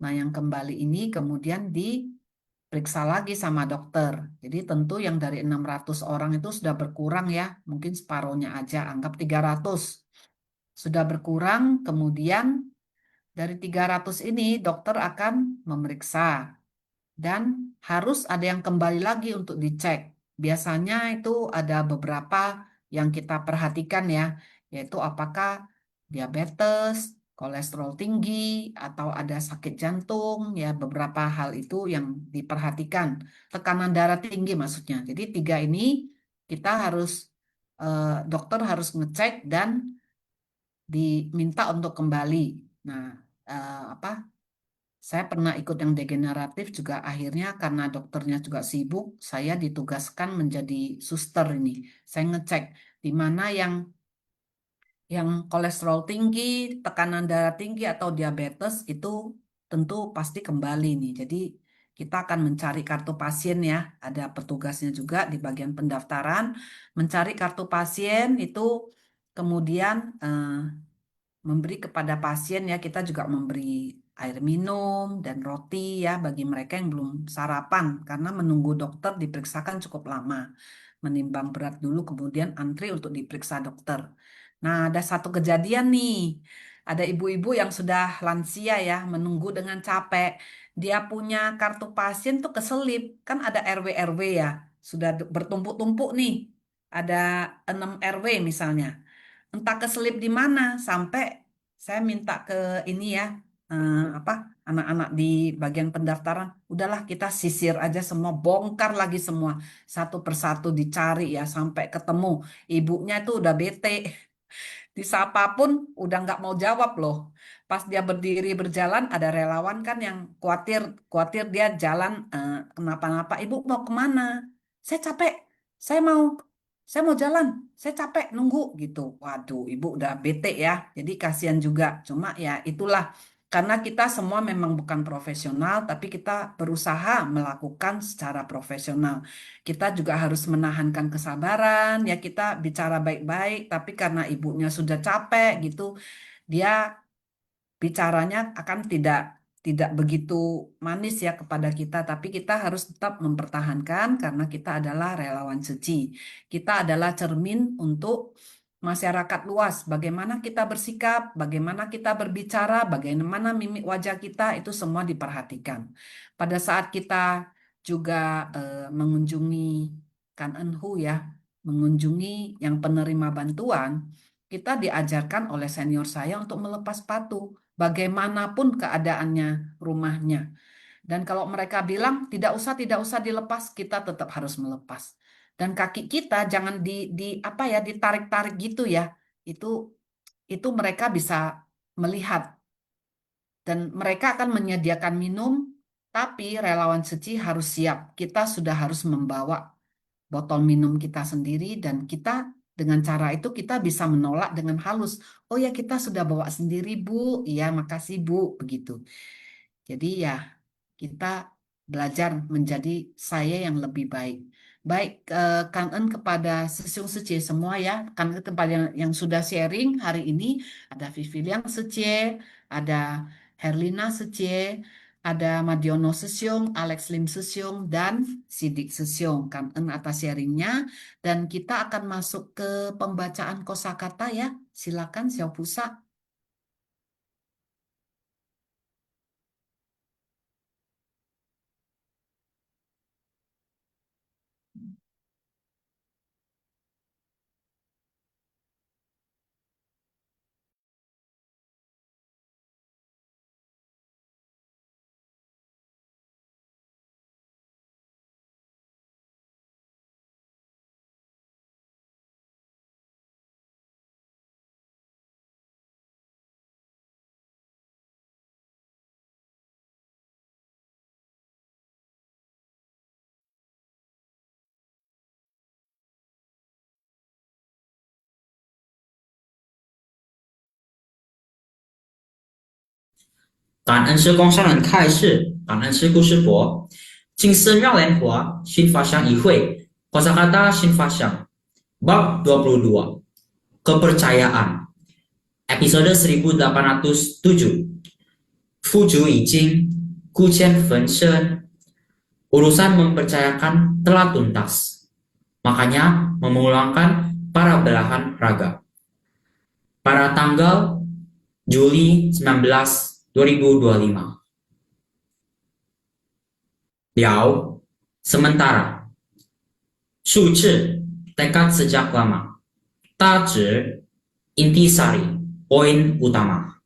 B: Nah, yang kembali ini kemudian diperiksa lagi sama dokter. Jadi tentu yang dari 600 orang itu sudah berkurang ya, mungkin separuhnya aja, anggap 300. Sudah berkurang, kemudian dari 300 ini dokter akan memeriksa dan harus ada yang kembali lagi untuk dicek. Biasanya itu ada beberapa yang kita perhatikan ya, yaitu apakah diabetes, kolesterol tinggi, atau ada sakit jantung, ya beberapa hal itu yang diperhatikan. Tekanan darah tinggi maksudnya. Jadi 3 ini kita harus, dokter harus ngecek dan diminta untuk kembali. Nah, apa? Saya pernah ikut yang degeneratif juga akhirnya karena dokternya juga sibuk, saya ditugaskan menjadi suster ini. Saya ngecek di mana yang kolesterol tinggi, tekanan darah tinggi atau diabetes itu tentu pasti kembali nih. Jadi kita akan mencari kartu pasien ya. Ada petugasnya juga di bagian pendaftaran, mencari kartu pasien itu kemudian memberi kepada pasien ya, kita juga memberi air minum dan roti ya bagi mereka yang belum sarapan karena menunggu dokter diperiksakan cukup lama. Menimbang berat dulu kemudian antri untuk diperiksa dokter. Nah, ada satu kejadian nih. Ada ibu-ibu yang sudah lansia ya, menunggu dengan capek. Dia punya kartu pasien tuh keselip. Kan ada RW-RW ya, sudah bertumpuk-tumpuk nih. Ada 6 RW misalnya, entah keselip di mana sampai saya minta ke ini ya, apa, anak-anak di bagian pendaftaran, udahlah kita sisir aja semua, bongkar lagi semua satu persatu dicari ya sampai ketemu. Ibunya itu udah bete, disapa pun udah nggak mau jawab loh. Pas dia berdiri berjalan ada relawan kan yang khawatir khawatir dia jalan kenapa-napa. Ibu mau kemana? Saya capek. Saya mau saya mau jalan. Saya capek nunggu gitu. Waduh, ibu udah bete ya. Jadi kasihan juga. Cuma ya itulah karena kita semua memang bukan profesional, tapi kita berusaha melakukan secara profesional. Kita juga harus menahankan kesabaran, ya kita bicara baik-baik, tapi karena ibunya sudah capek gitu, dia bicaranya akan tidak begitu manis ya kepada kita, tapi kita harus tetap mempertahankan karena kita adalah relawan suci. Kita adalah cermin untuk masyarakat luas. Bagaimana kita bersikap, bagaimana kita berbicara, bagaimana mimik wajah kita itu semua diperhatikan. Pada saat kita juga mengunjungi Kan Enhu ya, mengunjungi yang penerima bantuan, kita diajarkan oleh senior saya untuk melepas sepatu bagaimanapun keadaannya rumahnya. Dan kalau mereka bilang tidak usah dilepas, kita tetap harus melepas. Dan kaki kita jangan di apa ya, ditarik-tarik gitu ya. Itu mereka bisa melihat dan mereka akan menyediakan minum, tapi relawan suci harus siap. Kita sudah harus membawa botol minum kita sendiri dan kita Dengan cara itu kita bisa menolak dengan halus. Oh ya, kita sudah bawa sendiri, Bu. Iya, makasih, Bu. Begitu. Jadi ya, kita belajar menjadi saya yang lebih baik. Baik, kangen kepada Sesiung Sece semua ya. Kangen kepada yang sudah sharing hari ini. Ada Vivi Liang Sece, ada Herlina Sece, ada Madiono Sesiung, Alex Lim Sesiung, dan Sidik Sesiung. Kangen atas sharingnya. Dan kita akan masuk ke pembacaan kosakata ya. Silakan Xiao Pusa.
I: 感恩师公上人开示，感恩师故事佛。净思妙莲华新法相一会Kosakata Shinfasyang Bab 22 Kepercayaan Episode 1807 Fuju Ijing Kuchen Fenshen Urusan mempercayakan telah tuntas. Makanya memulangkan para belahan raga. Pada tanggal Juli 19, 2025. Liao, sementara. Suci, tekad sejak lama. Taji, intisari, poin utama.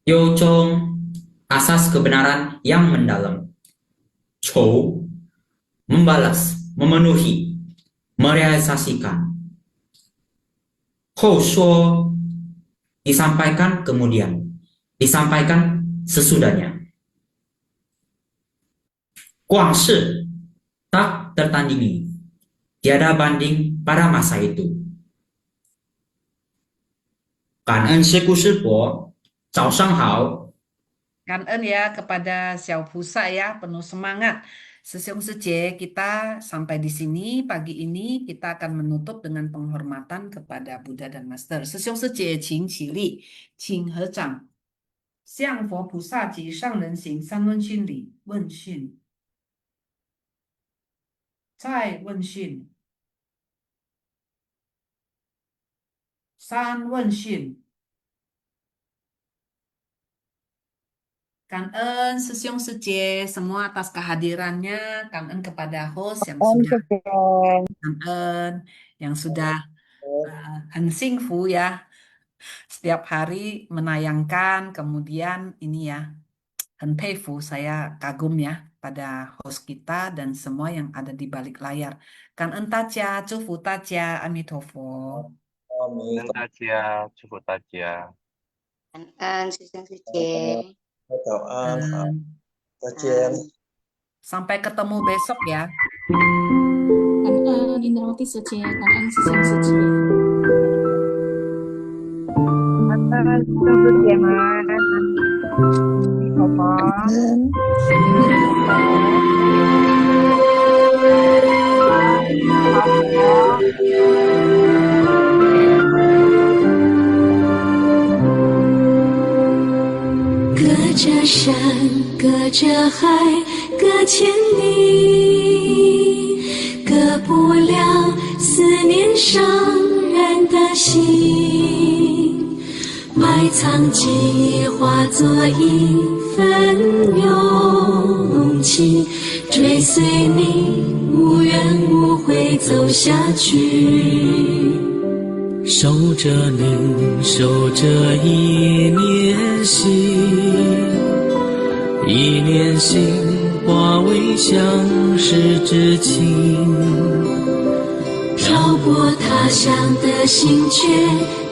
I: Yozhong, asas kebenaran yang mendalam. Chou, membalas, memenuhi, merealisasikan. Hou shuo, disampaikan kemudian, disampaikan sesudahnya. Guangshi, tak tertandingi, tiada banding pada masa itu. Kanen Shiku Shipo, 早上好.
B: Kangen ya kepada Xiao Pusa ya, penuh semangat. Sesiung Sece, kita sampai di sini pagi ini kita akan menutup dengan penghormatan kepada Buddha dan Master. Sesiung Sece, Qing Qili, Qing He Zhang, Xiang Fo Pusa Ji Shang Ren Xing San Wen Xun Li, Wen Xun. Zai Wen Xun. San Wen Xun. Kangen Sesiung Sece semua atas kehadirannya, kangen kepada host yang sudah kangen, yang sudah Hensing Fu ya, setiap hari menayangkan, kemudian ini ya, Henpei Fu, saya kagum ya pada host kita dan semua yang ada di balik layar. Kangen Tacia, Cufu Tacia, Amitofo.
H: Dan Tacia, cukup Tacia.
J: Kangen Sesiung Sece.
B: Sampai ketemu besok ya.
J: Kangen Indrawati Sece, kangen Sesiung Sece.
K: Kangen Sesiung Sece,
L: 隔着山，隔着海，隔千里，隔不了思念伤人的心。埋藏记忆化作一份勇气，追随你无怨无悔走下去。
M: 守着你，守着一念心，一念心化为相识之情。
L: 漂泊他乡的心却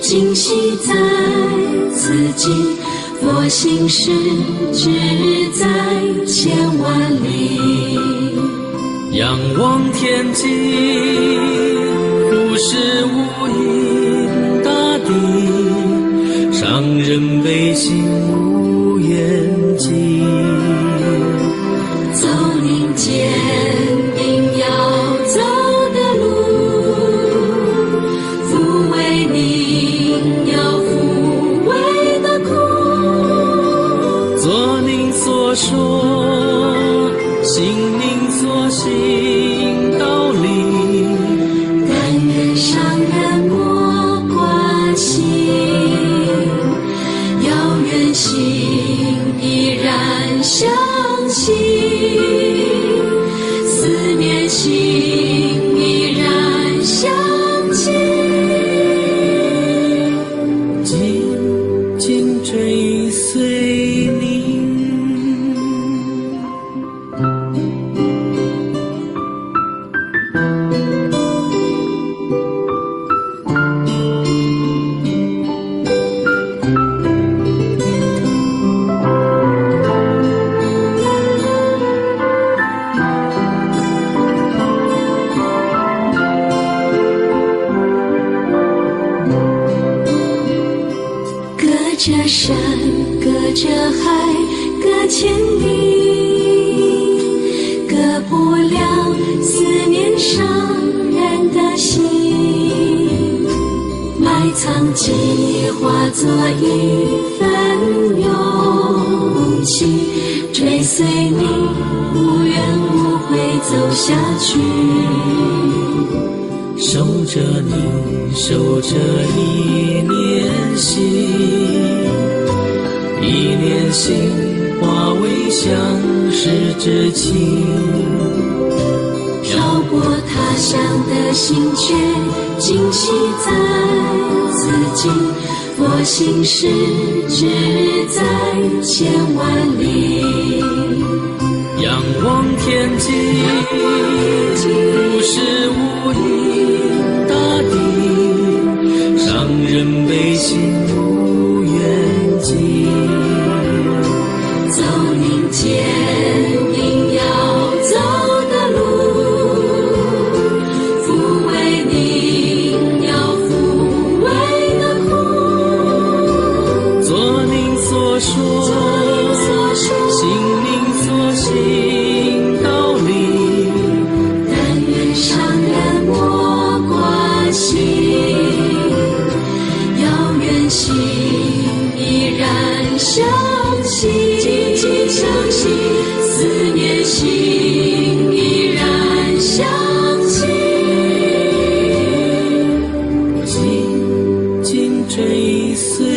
L: 今夕在此际，佛心事只在千万里。
M: 仰望天际，忽视无垠大地，上人悲心无远迹。
L: 走您坚定要走的路，抚慰您要抚慰的苦，
M: 做您所说，行您所行道理，
L: 但愿上人莫关心，要愿心依然相信，思念心依然相近，
M: 紧紧追随您。
L: 隔着山，隔着海，隔千里，隔不了思念上人的心，埋藏记化作一份勇气，追随你无怨无悔走下去。
M: 守着您，守着一念心，一念心化为相识之情。
L: 漂泊他乡的心却惊喜在自己，佛心事指在千万里。
M: 仰望天际，忽视无垠大地，上人悲心无远迹。
L: 走您坚定要走的路，抚慰您要抚慰的苦，
M: 做您所说，行您所行道理，
L: 但愿上人莫关心，要愿心依然相信，相信思念心依然相近，
M: 紧紧追随